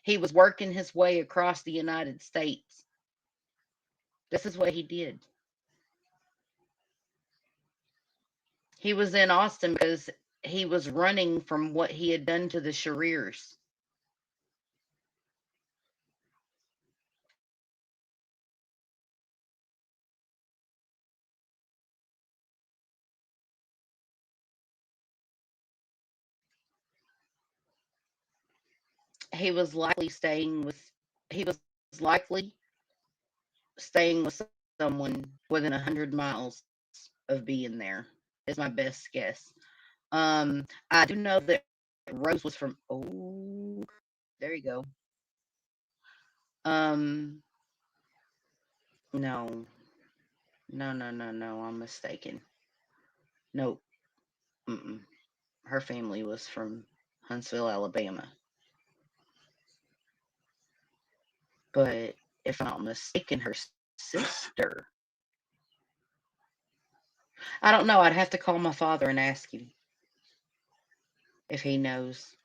He was working his way across the United States. This is what he did. He was in Austin because he was running from what he had done to the Shareers. He was likely staying with he was likely staying with someone within 100 miles. of being there. Is my best guess. I do know that Rose was from. Oh, there you go. Um, no, no. I'm mistaken. Nope. Mm-mm. Her family was from Huntsville, Alabama. But if I'm not mistaken, her sister. I don't know. I'd have to call my father and ask him if he knows.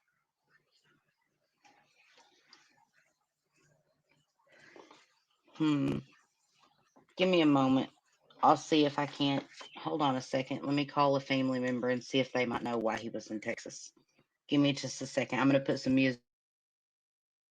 Hmm. Give me a moment. I'll see if I can't. Hold on a second. Let me call a family member and see if they might know why he was in Texas. Give me just a second. I'm going to put some music on and I'll be right back.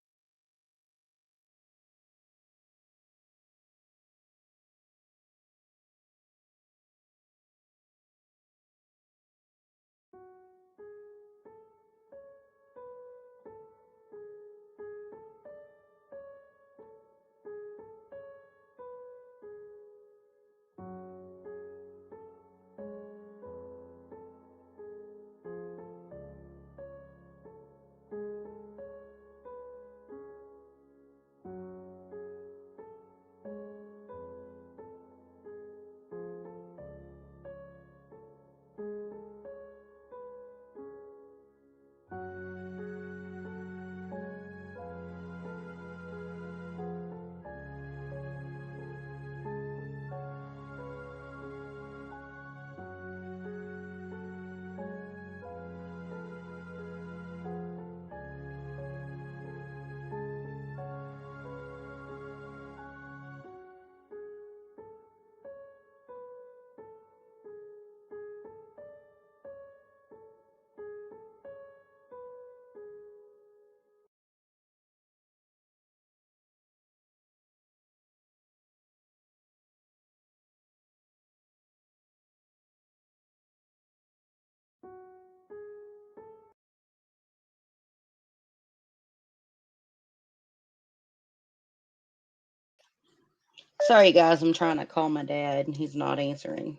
Sorry, guys. I'm trying to call my dad and he's not answering.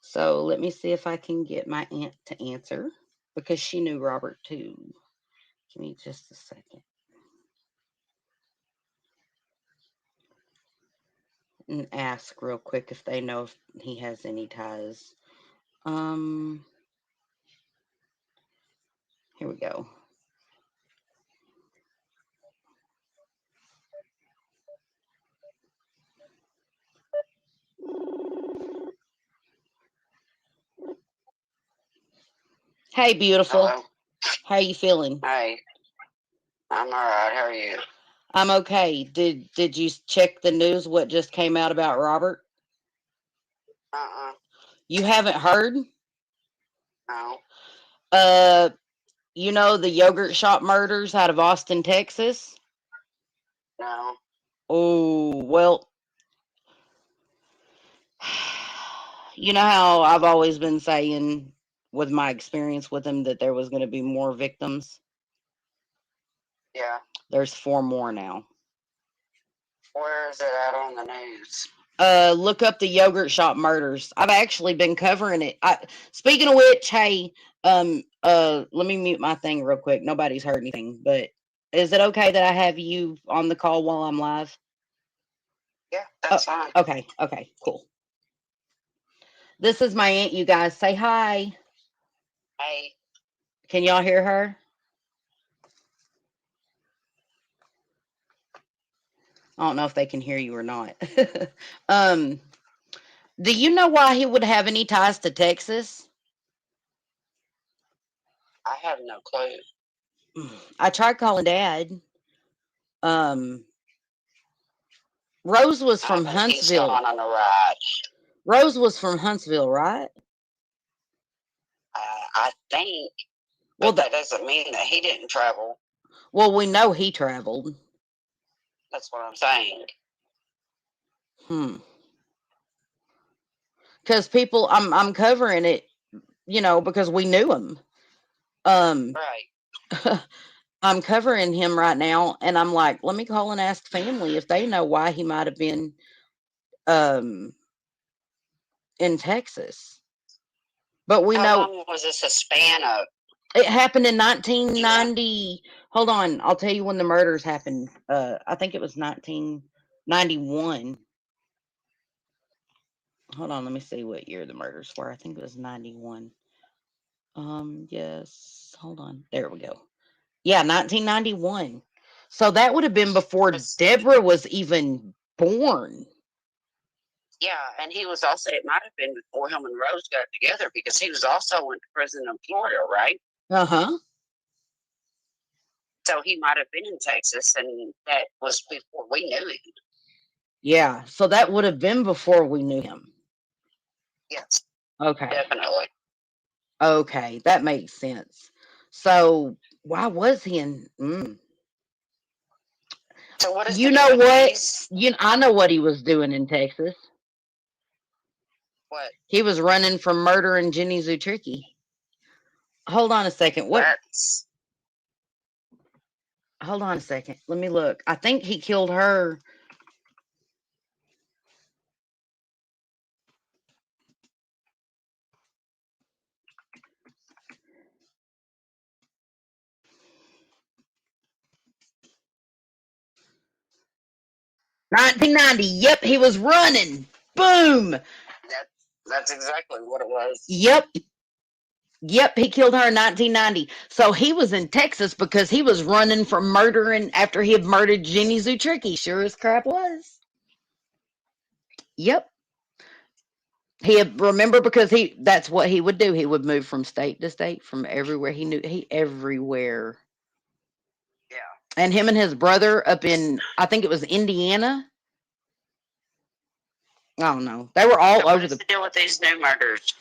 So let me see if I can get my aunt to answer because she knew Robert too. Give me just a second and ask real quick if they know if he has any ties. Um, Here we go. Hey, beautiful. Hello. How are you feeling? Hey, I'm all right. How are you? I'm okay. Did you check the news? What just came out about Robert? Uh-uh. You haven't heard? No. Uh, you know the yogurt shop murders out of Austin, Texas? No. Oh, well, you know how I've always been saying with my experience with him that there was going to be more victims? Yeah. There's four more now. Where is it at on the news? Look up the yogurt shop murders. I've actually been covering it. Speaking of which, hey, let me mute my thing real quick. Nobody's heard anything, but is it okay that I have you on the call while I'm live? Yeah, Oh, that's fine. okay, cool. This is my aunt. You guys say hi. Hey. Can y'all hear her? I don't know if they can hear you or not. um, do you know why he would have any ties to Texas? I have no clue. I tried calling Dad. Um, Rose was I from think he's gone Huntsville. on a ride. Rose was from Huntsville, right? I think, Well, but that doesn't mean that he didn't travel. we know he traveled. That's what I'm saying. Hmm. Because people, I'm covering it, because we knew him. Um, Right. I'm covering him right now, and I'm like, let me call and ask family if they know why he might have been um in Texas. But we How know long was this a span of? it happened in Do you know? 1990. Hold on, I'll tell you when the murders happened. I think it was 1991. Hold on, let me see what year the murders were. I think it was 91. Yes. Hold on. There we go. Yeah, 1991. So that would have been before 'Cause- Deborah was even born. yeah, and he was also. It might have been before him and Rose got together because he was also went to prison in Florida, right? Uh huh. So he might have been in Texas, and that was before we knew him. Yeah. So that would have been before we knew him. Yes, Okay. definitely. Okay. That makes sense. So why was he in? So what is the You deal know with what? these? I know what he was doing in Texas. What? He was running from murdering Jenny Zutricki. Hold on a second. What? That's Hold on a second. Let me look. I think he killed her. 1990. Yep, he was running. Boom. that. That's exactly what it was. Yep. Yep, he killed her in 1990. So he was in Texas because he was running from murdering after he had murdered Jenny Zutricki. Sure as crap was. Yep. He had, remember, because that's what he would do. He would move from state to state, from everywhere he knew, he everywhere. Yeah. And him and his brother up in, I think it was Indiana. I don't know. They were So all what over is the. the deal with these new murders?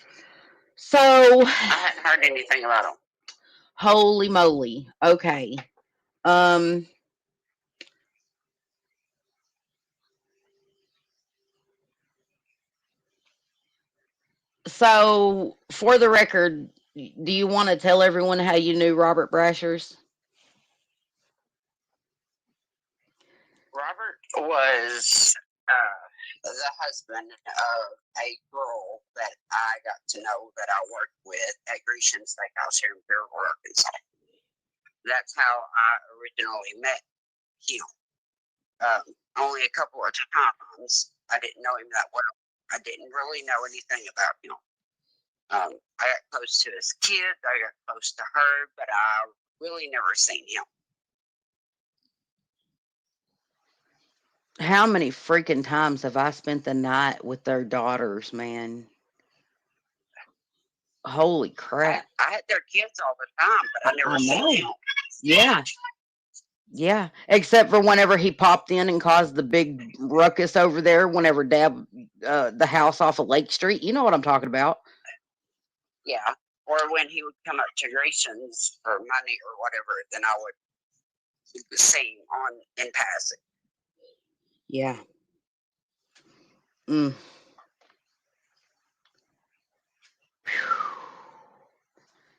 So, I hadn't heard anything about them. holy moly. Okay. Um. So, for the record, do you want to tell everyone how you knew Robert Brashers? Robert was the husband of a girl that I got to know that I worked with at Grecian Steakhouse here in Fairville, Arkansas. That's how I originally met him. Only a couple of times. I didn't know him that well. I didn't really know anything about him. I got close to his kids. I got close to her, but I really never seen him. How many freaking times have I spent the night with their daughters, man? Holy crap. I had their kids all the time, but I never I seen know. him. Yeah. Yeah. Except for whenever he popped in and caused the big ruckus over there, whenever Dad, the house off of Lake Street. You know what I'm talking about. Yeah. Or when he would come up to Grecian's for money or whatever, then I would see him on in passing. Yeah. Mm.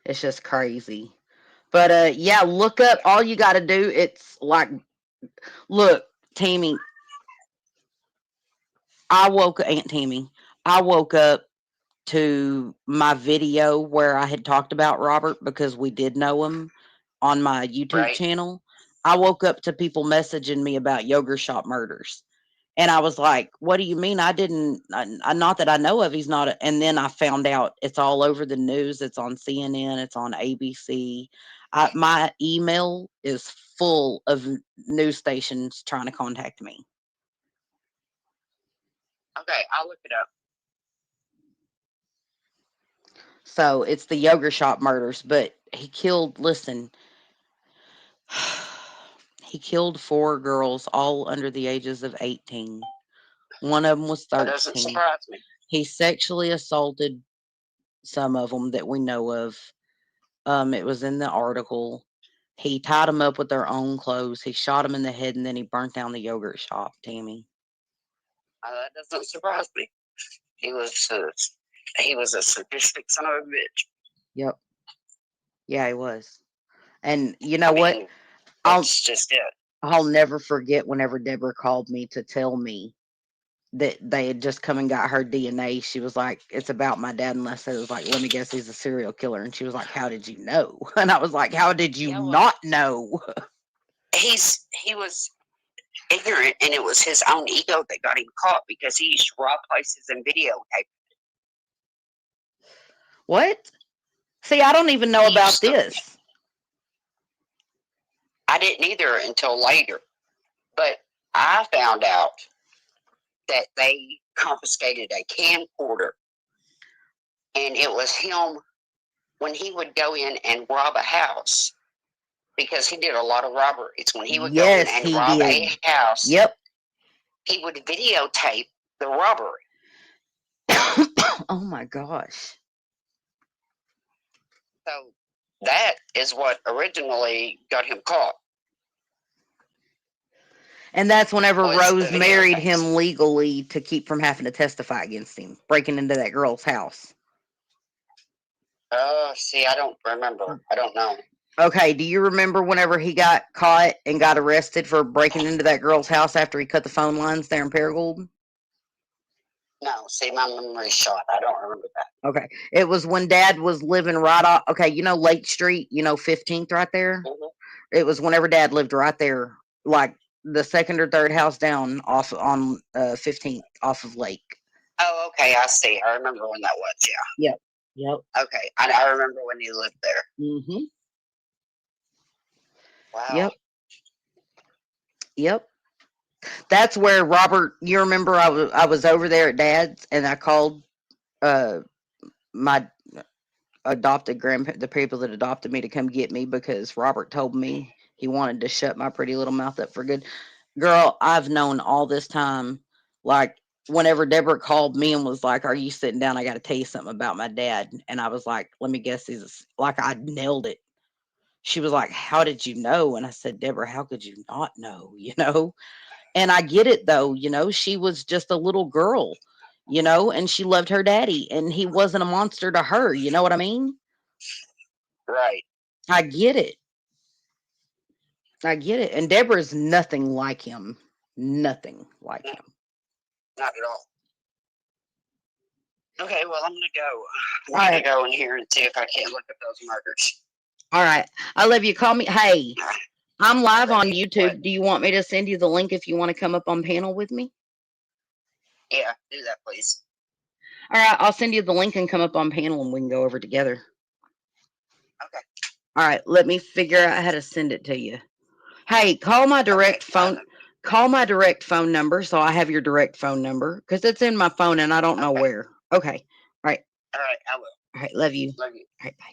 It's just crazy. But yeah, look up all you got to do. It's like, look, Tammy, Aunt Tammy, I woke up to my video where I had talked about Robert because we did know him on my YouTube Right? channel. I woke up to people messaging me about yogurt shop murders. And I was like, what do you mean? I didn't, not that I know of. He's not. And then I found out it's all over the news. It's on CNN. It's on ABC. My email is full of news stations trying to contact me. Okay, I'll look it up. So it's the yogurt shop murders. But he killed, listen, he killed 4 girls, all under the ages of 18. One of them was That doesn't 13. surprise me. He sexually assaulted some of them that we know of. It was in the article. He tied them up with their own clothes. He shot them in the head, and then he burnt down the yogurt shop, Tammy. That doesn't surprise me. He was a sadistic son of a bitch. Yep. Yeah, he was. And you know I what? mean, I'll that's just it. I'll never forget whenever Deborah called me to tell me that they had just come and got her DNA. She was like, "It's about my dad." And I said, "It was like, let me guess, he's a serial killer." And she was like, "How did you know?" And I was like, "How did you Yeah, well, not know?" he was ignorant, and it was his own ego that got him caught because he used to rob places and videotape. What? See, I don't even know He about used to. this. I didn't either until later, but I found out that they confiscated a camcorder, and it was him when he would go in and rob a house because he did a lot of robberies. When he would go in Yes, and he rob did. a house, Yep. he would videotape the robbery. Oh my gosh. So that is what originally got him caught, And that's whenever was the Rose married videotapes. him legally to keep from having to testify against him, breaking into that girl's house. See, I don't remember. I don't know. Okay, do you remember whenever he got caught and got arrested for breaking into that girl's house after he cut the phone lines there in Paragould? No, see, my memory's shot. I don't remember that. Okay. It was when Dad was living right off, okay, you know Lake Street, 15th right there? Mm-hmm. It was whenever Dad lived right there, like the second or third house down off on 15th off of Lake. Oh, okay, I see. I remember when that was. Yep. Yep. Yeah. Okay, I remember when he lived there. Mhm. Wow. Yep. Yep. That's where Robert, you remember I was over there at Dad's and I called uh my adopted the people that adopted me to come get me because Robert told me he wanted to shut my pretty little mouth up for good. Girl, I've known all this time. Like whenever Deborah called me and was like, "Are you sitting down? I got to tell you something about my dad." And I was like, "Let me guess, like I nailed it." She was like, "How did you know?" And I said, "Deborah, how could you not know?" And I get it though. She was just a little girl. And she loved her daddy, and he wasn't a monster to her. You know what I mean? Right. I get it. I get it. And Deborah's nothing like him. Nothing like No, him. not at all. Okay, well, I'm gonna go. I'm All gonna right. go in here and see if I can't look up those murders. All right. I love you. Call me. Hey, I'm live on Alrighty. What? YouTube. Do you want me to send you the link if you want to come up on panel with me? Yeah, do that, please. All right. I'll send you the link and come up on panel and we can go over together. Okay. All right. Let me figure out how to send it to you. Hey, call my direct Okay. phone. Call my direct phone number so I have your direct phone number because it's in my phone and I don't know Okay. where. Okay. All right. All right. I will. All right. Love you. Love you. All right. Bye.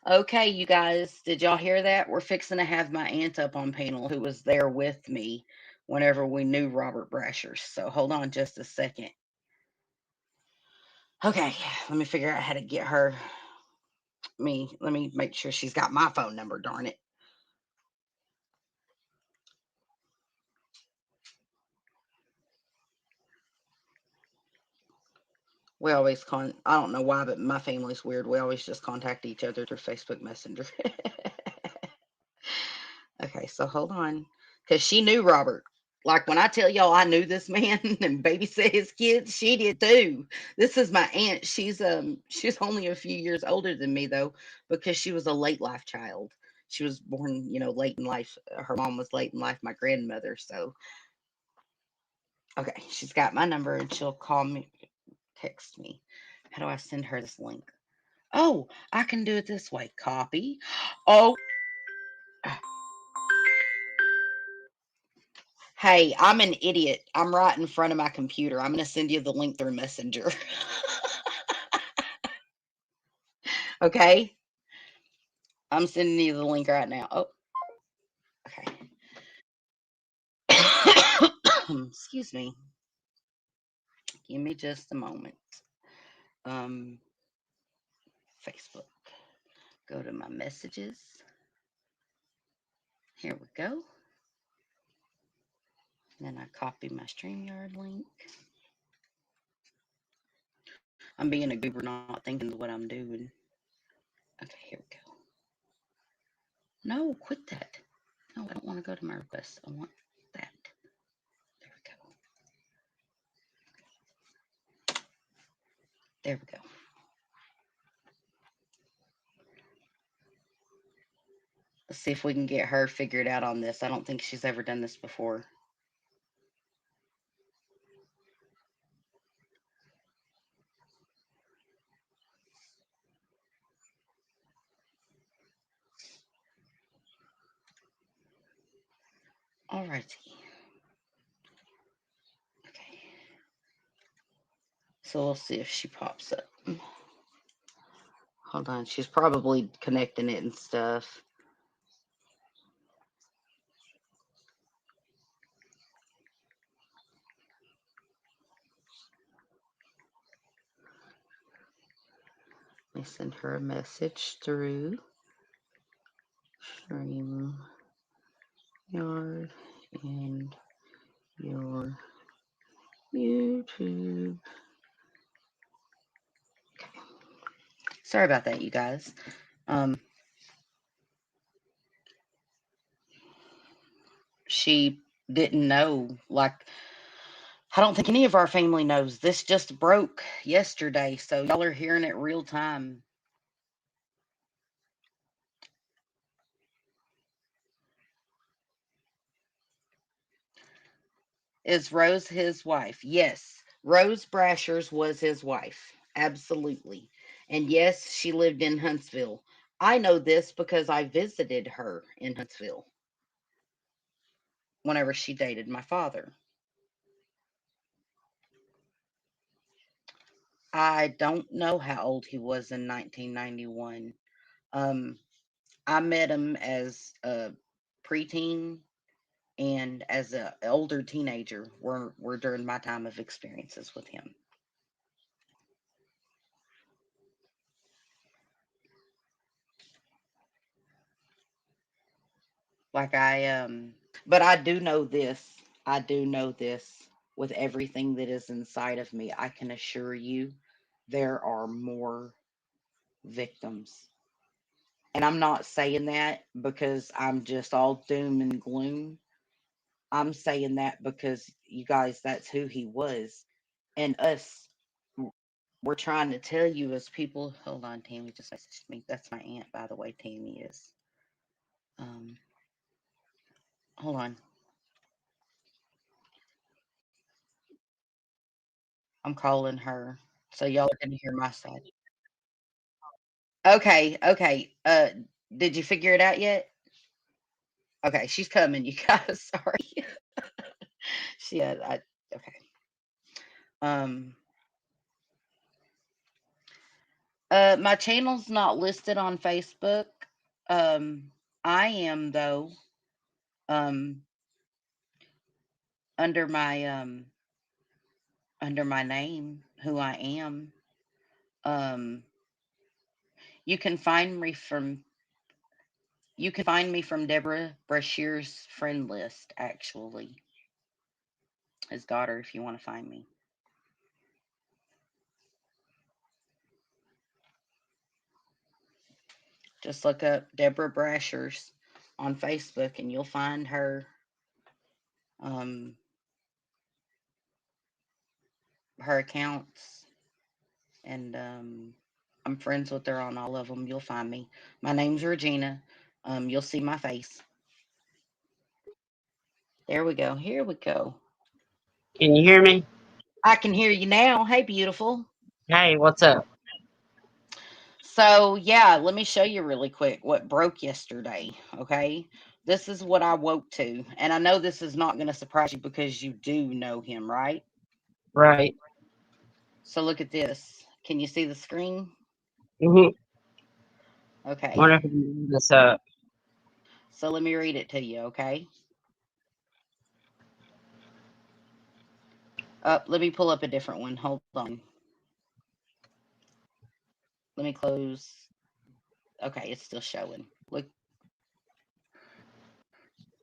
Bye. Okay, you guys, did y'all hear that? We're fixing to have my aunt up on panel who was there with me whenever we knew Robert Brashers. So hold on just a second. Okay, let me figure out how to get her. Let me make sure she's got my phone number, darn it. We always I don't know why, but my family's weird. We always just contact each other through Facebook Messenger. Okay, so hold on. Because she knew Robert. Like when I tell y'all I knew this man and babysat his kids, she did too. This is my aunt. She's only a few years older than me though, because she was a late life child. She was born, late in life. Her mom was late in life, my grandmother. So okay, she's got my number and she'll call me, text me. How do I send her this link? Oh, I can do it this way. Copy. Oh, hey, I'm an idiot. I'm right in front of my computer. I'm going to send you the link through Messenger. Okay? I'm sending you the link right now. Oh, okay. Excuse me. Give me just a moment. Um, Facebook. Go to my messages. Here we go. And then I copy my StreamYard link. I'm being a goober, not thinking of what I'm doing. Okay, here we go. No, quit that. No, I don't want to go to my requests. I want that. There we go. Let's see if we can get her figured out on this. I don't think she's ever done this before. Alrighty. Okay. So we'll see if she pops up. Hold on. She's probably connecting it and stuff. Let me send her a message through Stream Yard and your YouTube. Okay. Sorry about that, you guys. She didn't know. Like, I don't think any of our family knows. This just broke yesterday, so y'all are hearing it real time. Is Rose his wife? Yes. Rose Brashers was his wife. Absolutely. And yes, she lived in Huntsville. I know this because I visited her in Huntsville whenever she dated my father. I don't know how old he was in 1991. Um, I met him as a preteen and as an older teenager were during my time of experiences with him. Like but I do know this. I do know this with everything that is inside of me. I can assure you there are more victims. And I'm not saying that because I'm just all doom and gloom. I'm saying that because you guys, that's who he was. And us, we're trying to tell you as people. Hold on, Tammy just messaged me. That's my aunt, by the way. Tammy is. Um, hold on. I'm calling her. So y'all are gonna hear my side. Okay, okay. Did you figure it out yet? Okay, she's coming, you guys. Sorry. Okay. Um my channel's not listed on Facebook. Um I am though, um under my under my name, who I am. Um you can find me from Deborah Brashier's friend list, actually. His daughter, if you want to find me. Just look up Deborah Brashers on Facebook and you'll find um her accounts, and I'm friends with her on all of them. You'll find me. My name's Regina. You'll see my face. There we go. Here we go. Can you hear me? I can hear you now. Hey, beautiful. Hey, what's up? So, yeah, let me show you really quick what broke yesterday. Okay. This is what I woke to. And I know this is not going to surprise you because you do know him, right? Right. So, look at this. Can you see the screen? Mm-hmm. Okay. Wonder if I can do this up. So, let me read it to you. Okay. Let me pull up a different one. Hold on. Let me close. Okay, it's still showing. Look.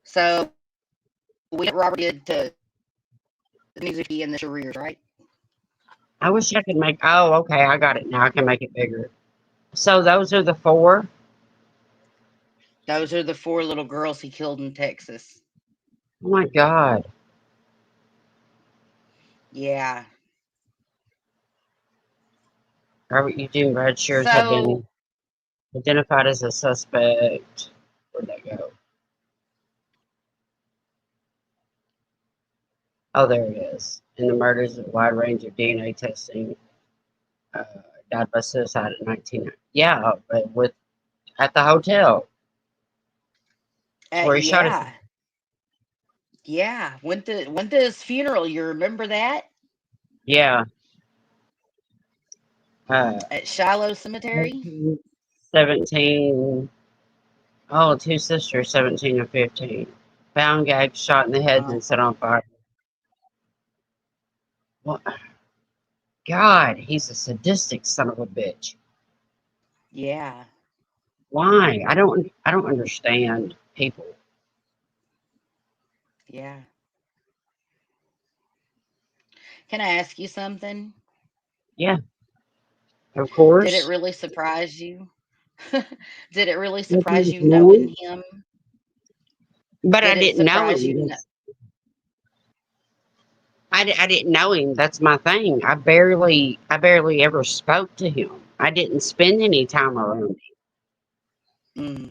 So, we Robert did to the music and the careers, right? I wish I could make. Oh, okay. I got it now. I can make it bigger. So those are the four. Those are the four little girls he killed in Texas. Oh my God. Yeah. Robert Eugene Brashers have So been identified as a suspect. Where'd that go? Oh, there it is. In the murders of a wide range of DNA testing, uh, died by suicide at 19. Yeah, but with at the hotel where he shot his. yeah, yeah. Went to his funeral. You remember that Yeah, uh, at Shiloh Cemetery? 17. Oh, two sisters, 17 and 15. Found gagged, shot in the head, Oh, and set on fire. Well, God, he's a sadistic son of a bitch. yeah, Why? I don't understand people. yeah. Can I ask you something? Yeah, of Did it course. really surprise you? Did it really Nothing surprise this you knowing morning, him? but I Did it didn't know surprise him. you? I didn't know him. That's my thing. I barely ever spoke to him. I didn't spend any time around him. Mm,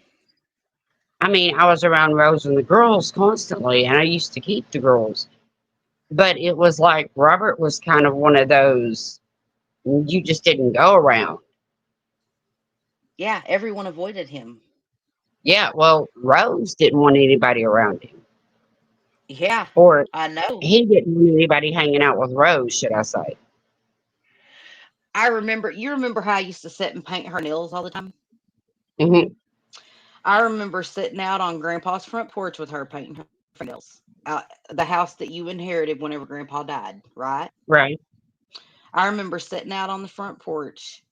I mean, I was around Rose and the girls constantly, and I used to keep the girls. But it was like Robert was kind of one of those you just didn't go around. yeah, everyone avoided him. Yeah, well, Rose didn't want anybody around him, Yeah, or I know. he didn't want anybody hanging out with Rose, should I say? I remember. You remember how I used to sit and paint her nails all the time? Hmm. I remember sitting out on Grandpa's front porch with her painting her nails. The house that you inherited whenever Grandpa died, right? Right. I remember sitting out on the front porch,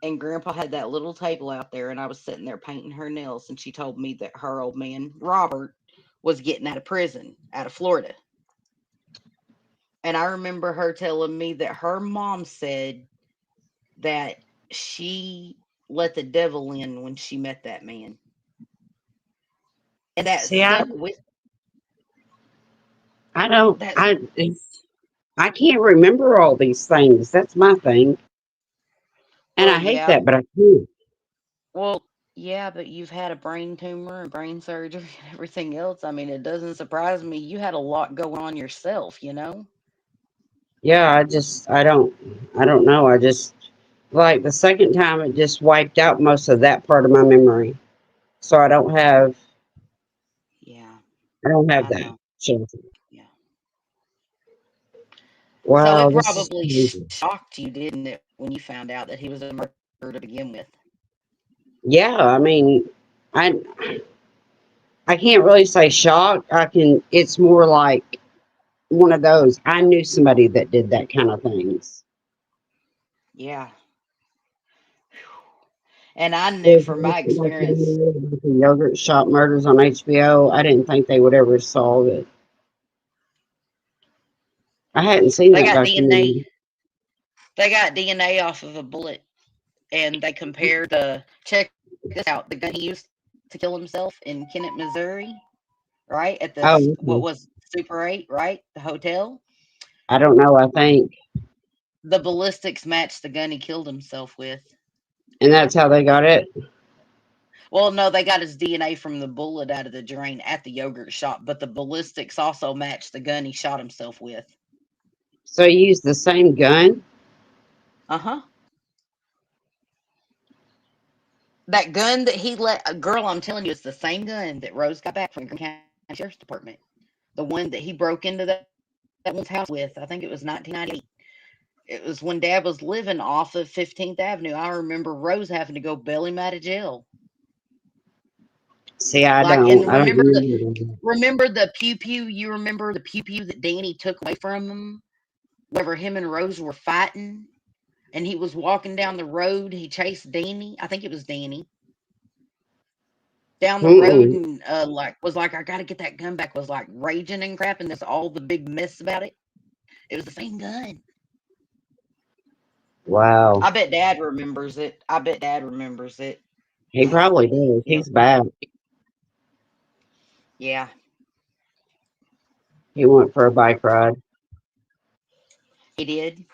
and Grandpa had that little table out there, and I was sitting there painting her nails, and she told me that her old man Robert was getting out of prison, out of Florida. And I remember her telling me that her mom said that she let the devil in when she met that man. And that See, I, stuck with I don't, that. I can't remember all these things. That's my thing, and Well, I hate yeah. that, but I can't. Well, yeah, but you've had a brain tumor and brain surgery and everything else. I mean, it doesn't surprise me. You had a lot going on yourself, you know? Yeah, I don't know. I just like the second time it just wiped out most of that part of my memory. So Yeah, I don't have I that. know. So, Yeah. So wow, it this is probably crazy. shocked you, didn't it, when you found out that he was a murderer to begin with? Yeah, I mean, I I can't really say shocked. I can. It's more like one of those. I knew somebody that did that kind of things. Yeah. And I knew There's from my experience, the yogurt shop murders on HBO. I didn't think they would ever solve it. I hadn't seen they that got DNA. documentary. They got DNA off of a bullet, and they compared the check this out, the gun he used to kill himself in Kennett, Missouri, right at the Oh, what okay. was Super 8, right, the hotel. I don't know. I think, The ballistics matched the gun he killed himself with. and that's how they got it. Well, no, they got his DNA from the bullet out of the drain at the yogurt shop, but the ballistics also matched the gun he shot himself with. So he used the same gun. Uh huh. That gun that he let a girl, I'm telling you, it's the same gun that Rose got back from the Green County Sheriff's Department. The one that he broke into that woman's house with. I think it was 1998. It was when Dad was living off of 15th Avenue. I remember Rose having to go bail him out of jail. See, I Like, don't. and I don't remember that. remember the pew pew. You remember the pew pew that Danny took away from him whenever him and Rose were fighting, and he was walking down the road. He chased Danny. I think it was Danny down the road, Mm-mm. and like was like, I gotta get that gun back. Was like raging and crap, and there's all the big mess about it. It was the same gun. Wow. I bet Dad remembers it. I bet Dad remembers it. He probably did. Yeah, He's bad. yeah, He went for a bike ride. he did.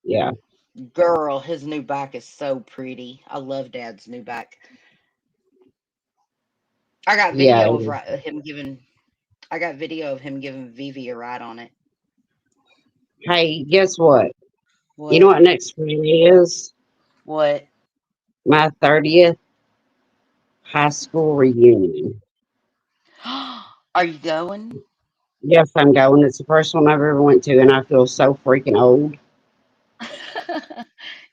Yeah. Girl, his new bike is so pretty. I love Dad's new bike. I got Yeah. video of him giving. I got video of him giving Vivi a ride on it. Hey, guess what? You know What? what next Friday is? What? My 30th high school reunion. Are you going? Yes, I'm going. It's the first one I've ever went to, and I feel so freaking old.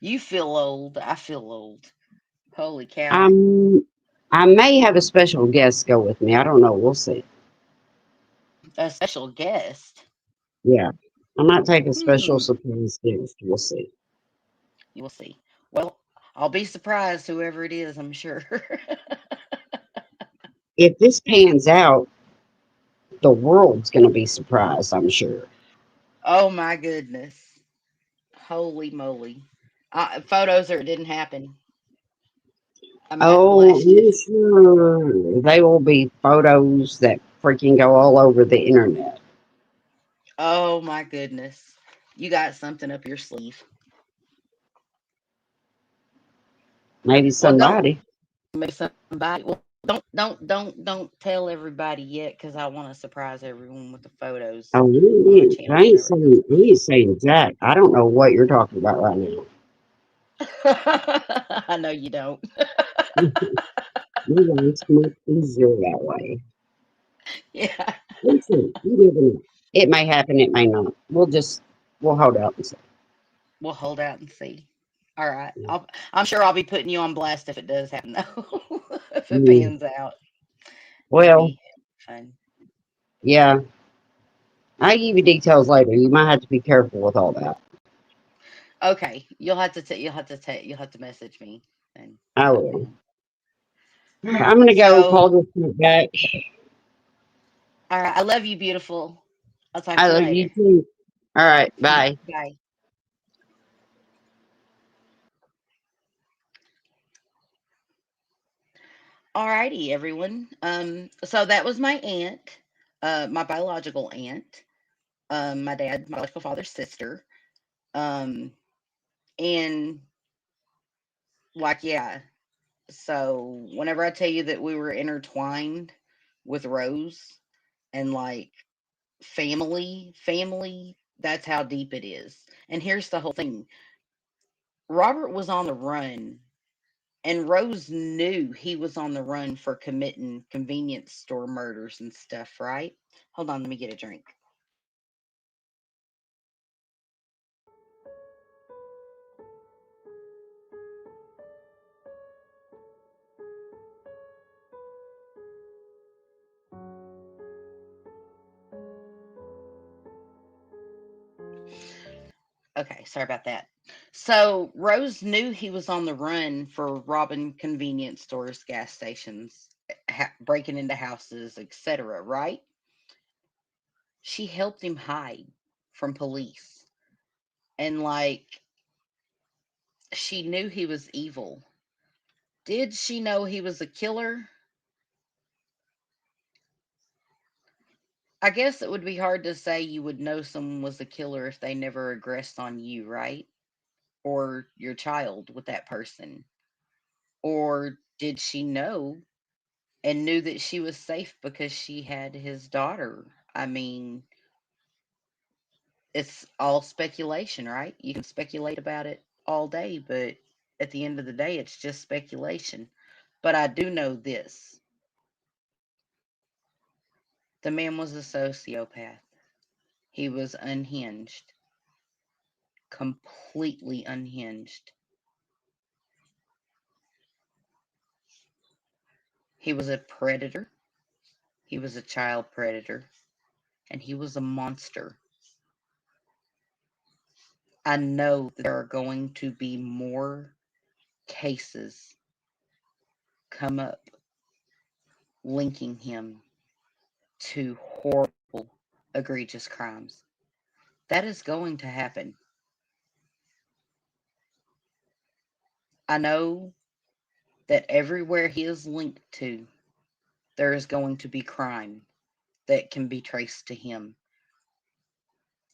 You feel old. I feel old. Holy cow. I'm. I may have a special guest go with me. I don't know. We'll see. A special guest. Yeah, I might take a special Hmm. surprise guest. We'll see. You will see. Well, I'll be surprised whoever it is, I'm sure. If this pans out, the world's going to be surprised. I'm sure. Oh my goodness. Holy moly. Photos or it didn't happen. I might Oh, blast you. I'm sure they will be photos that freaking go all over the internet. Oh my goodness. You got something up your sleeve. Maybe Well, don't somebody. maybe somebody. Well, don't tell everybody yet because I want to surprise everyone with the photos Oh, on my channel, whatever. I ain't saying Jack. I don't know what you're talking about right now. I know you don't. Your life's much easier that way. Yeah, Listen, you never know. It may happen, it may not. We'll hold out and see. we'll hold out and see. All right. I'm sure I'll be putting you on blast if it does happen, though. If it Mm, pans out, it'll well, be fun. yeah. I'll give you details later. You might have to be careful with all that. Okay, you'll have to message me and I let me will. know. I'm gonna go So, call this one back. all right. I love you, beautiful. I'll talk I to you love you later. too. All right, bye. Bye. Alrighty, everyone. So that was my aunt, my biological aunt, my biological father's sister. Um, and like, yeah. So whenever I tell you that we were intertwined with Rose and like family, that's how deep it is. And here's the whole thing. Robert was on the run and Rose knew he was on the run for committing convenience store murders and stuff, right? Hold on, let me get a drink. Okay, sorry about that. So Rose knew he was on the run for robbing convenience stores, gas stations, breaking into houses, etc., right? She helped him hide from police. And like she knew he was evil. Did she know he was a killer? I guess it would be hard to say you would know someone was a killer if they never aggressed on you, right? Or your child with that person. Or did she know and knew that she was safe because she had his daughter? I mean, it's all speculation, right? You can speculate about it all day, but at the end of the day, it's just speculation. But I do know this: the man was a sociopath. He was unhinged, completely unhinged. He was a predator, he was a child predator, and he was a monster. I know there are going to be more cases come up linking him to horrible, egregious crimes. That is going to happen. I know that everywhere he is linked to, there is going to be crime that can be traced to him.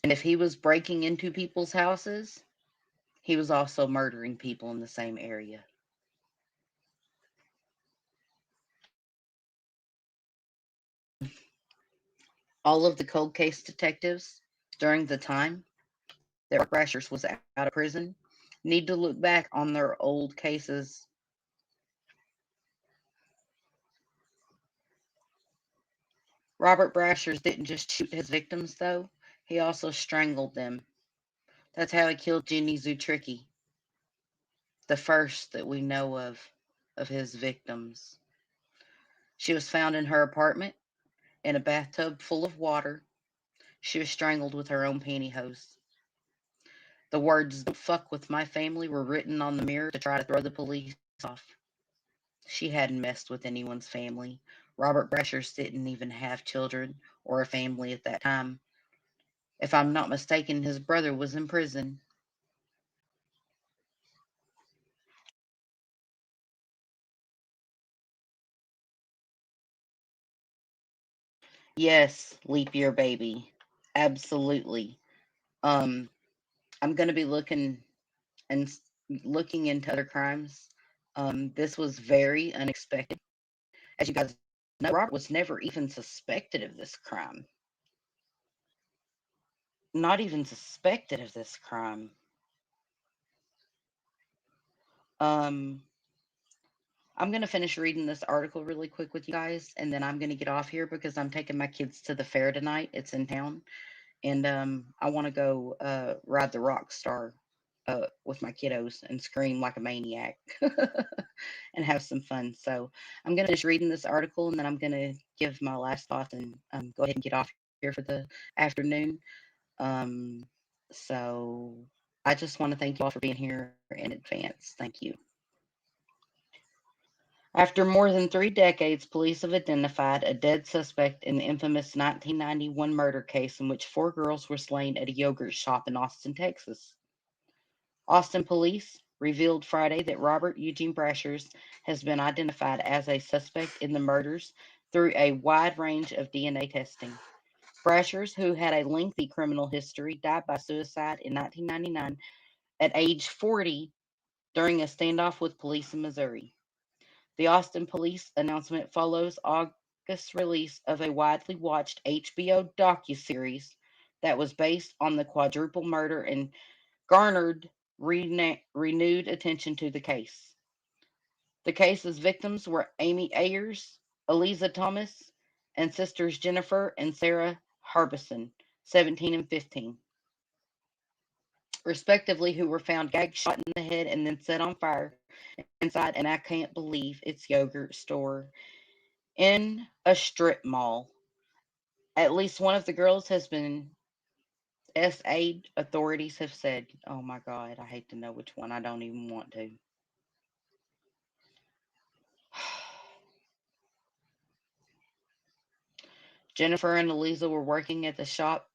And if he was breaking into people's houses, He was also murdering people in the same area. All of the cold case detectives during the time that Robert Brashers was out of prison need to look back on their old cases. Robert Brashers didn't just shoot his victims, though, he also strangled them. That's how he killed Jenny Zutricki, the first that we know of his victims. She was found in her apartment in a bathtub full of water. She was strangled with her own pantyhose. The words, "Don't fuck with my family," were written on the mirror to try to throw the police off. She hadn't messed with anyone's family. Robert Brashers didn't even have children or a family at that time. If I'm not mistaken, his brother was in prison. Yes, leap year baby. Absolutely. Um, I'm going to be and looking into other crimes. This was very unexpected. As you guys know, Robert was never even suspected of this crime. Not even suspected of this crime. Um, I'm going to finish reading this article really quick with you guys, and then I'm going to get off here because I'm taking my kids to the fair tonight. It's in town, and I want to go ride the rock star with my kiddos and scream like a maniac and have some fun. So I'm going to finish reading this article, and then I'm going to give my last thoughts and go ahead and get off here for the afternoon. Um, so I just want to thank you all for being here in advance. Thank you. After more than 3 decades, police have identified a dead suspect in the infamous 1991 murder case in which 4 girls were slain at a yogurt shop in Austin, Texas. Austin police revealed Friday that Robert Eugene Brashers has been identified as a suspect in the murders through a wide range of DNA testing. Brashers, who had a lengthy criminal history, died by suicide in 1999 at age 40 during a standoff with police in Missouri. The Austin police announcement follows August's release of a widely watched HBO docuseries that was based on the quadruple murder and garnered renewed attention to the case. The case's victims were Amy Ayers, Eliza Thomas, and sisters Jennifer and Sarah Harbison, 17 and 15, respectively, who were found gagged, shot in the head, and then set on fire inside an I can't believe it's yogurt store in a strip mall. At least one of the girls has been SA'd, authorities have said. Oh my God, I hate to know which one. I don't even want to. Jennifer and Eliza were working at the shop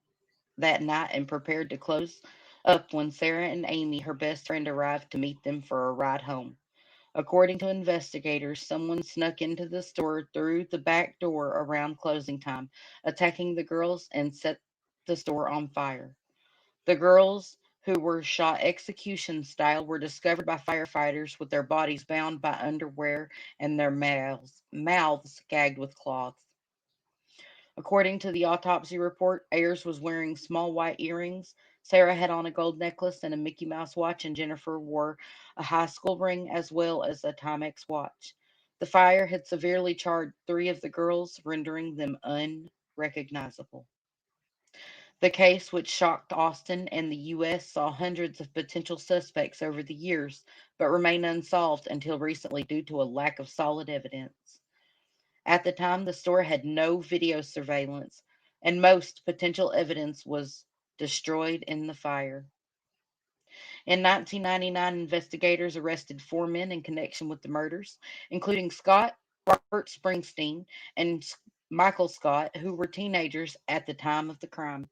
that night and prepared to close up when Sarah and Amy, her best friend, arrived to meet them for a ride home. According to investigators, someone snuck into the store through the back door around closing time, attacking the girls and set the store on fire. The girls, who were shot execution style, were discovered by firefighters with their bodies bound by underwear and their mouths gagged with cloths. According to the autopsy report, Ayers was wearing small white earrings. Sarah had on a gold necklace and a Mickey Mouse watch, and Jennifer wore a high school ring as well as a Timex watch. The fire had severely charred 3 of the girls, rendering them unrecognizable. The case, which shocked Austin and the U.S., saw hundreds of potential suspects over the years, but remained unsolved until recently due to a lack of solid evidence. At the time, the store had no video surveillance, and most potential evidence was destroyed in the fire. In 1999, investigators arrested 4 men in connection with the murders, including Scott, Robert Springsteen, and Michael Scott, who were teenagers at the time of the crime.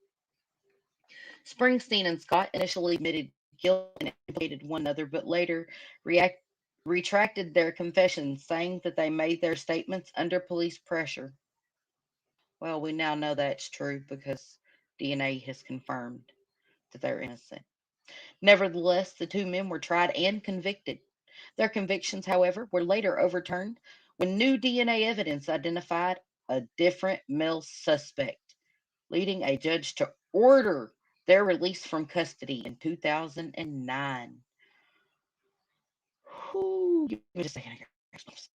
Springsteen and Scott initially admitted guilt and implicated one another, but later retracted their confessions, saying that they made their statements under police pressure. Well, we now know that's true because DNA has confirmed that they're innocent. Nevertheless, the two men were tried and convicted. Their convictions, however, were later overturned when new DNA evidence identified a different male suspect, leading a judge to order their release from custody in 2009. Whew, give me just a second. I got goosebumps.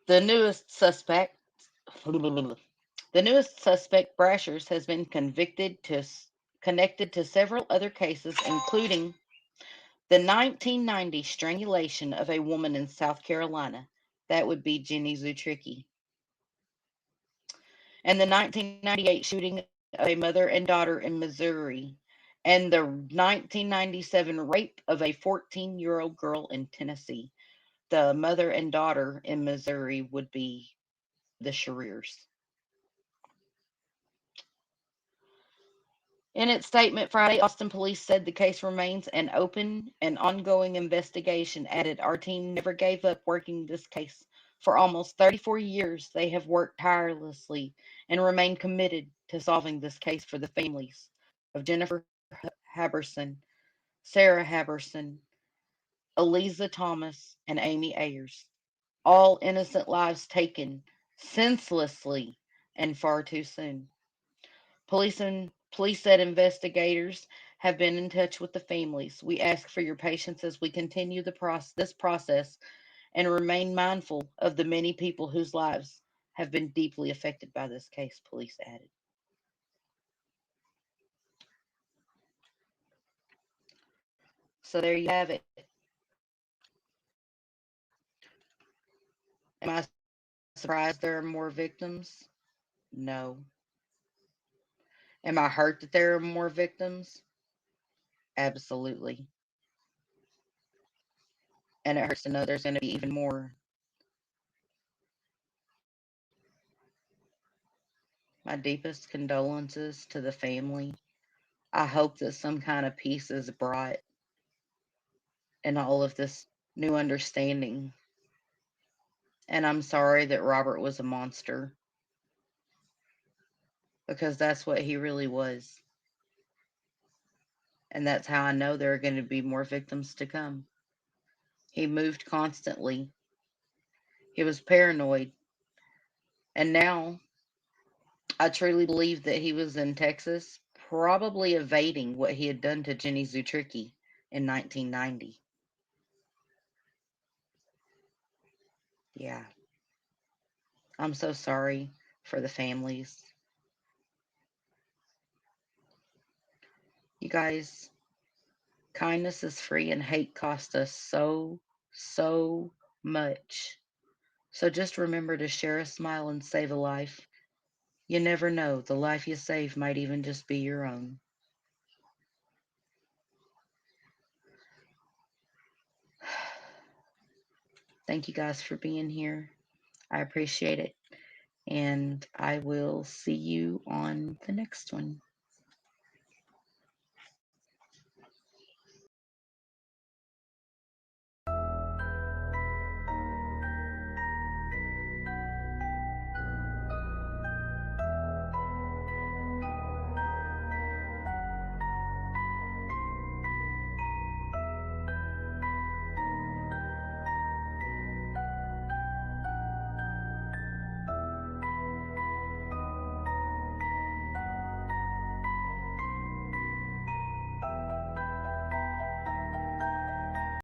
The newest suspect, the newest suspect, Brashers, has been connected to several other cases, including the 1990 strangulation of a woman in South Carolina. That would be Jenny Zutricki. And the 1998 shooting of a mother and daughter in Missouri. And the 1997 rape of a 14-year-old girl in Tennessee. The mother and daughter in Missouri would be the Sherriers. In its statement Friday, Austin police said the case remains an open and ongoing investigation. Added, our team never gave up working this case. For almost 34 years, they have worked tirelessly and remain committed to solving this case for the families of Jennifer Haberson, Sarah Haberson, Eliza Thomas, and Amy Ayers. All innocent lives taken senselessly and far too soon. Police said investigators have been in touch with the families. We ask for your patience as we continue this process and remain mindful of the many people whose lives have been deeply affected by this case, police added. So there you have it. Am I surprised there are more victims? No. Am I hurt that there are more victims? Absolutely. And it hurts to know there's going to be even more. My deepest condolences to the family. I hope that some kind of peace is brought in all of this new understanding. And I'm sorry that Robert was a monster because that's what he really was. And that's how I know there are going to be more victims to come. He moved constantly, he was paranoid. And now I truly believe that he was in Texas, probably evading what he had done to Jenny Zutricki in 1990. Yeah, I'm so sorry for the families. You guys, kindness is free and hate costs us so much. So just remember to share a smile and save a life. You never know, the life you save might even just be your own. Thank you guys for being here. I appreciate it. And I will see you on the next one.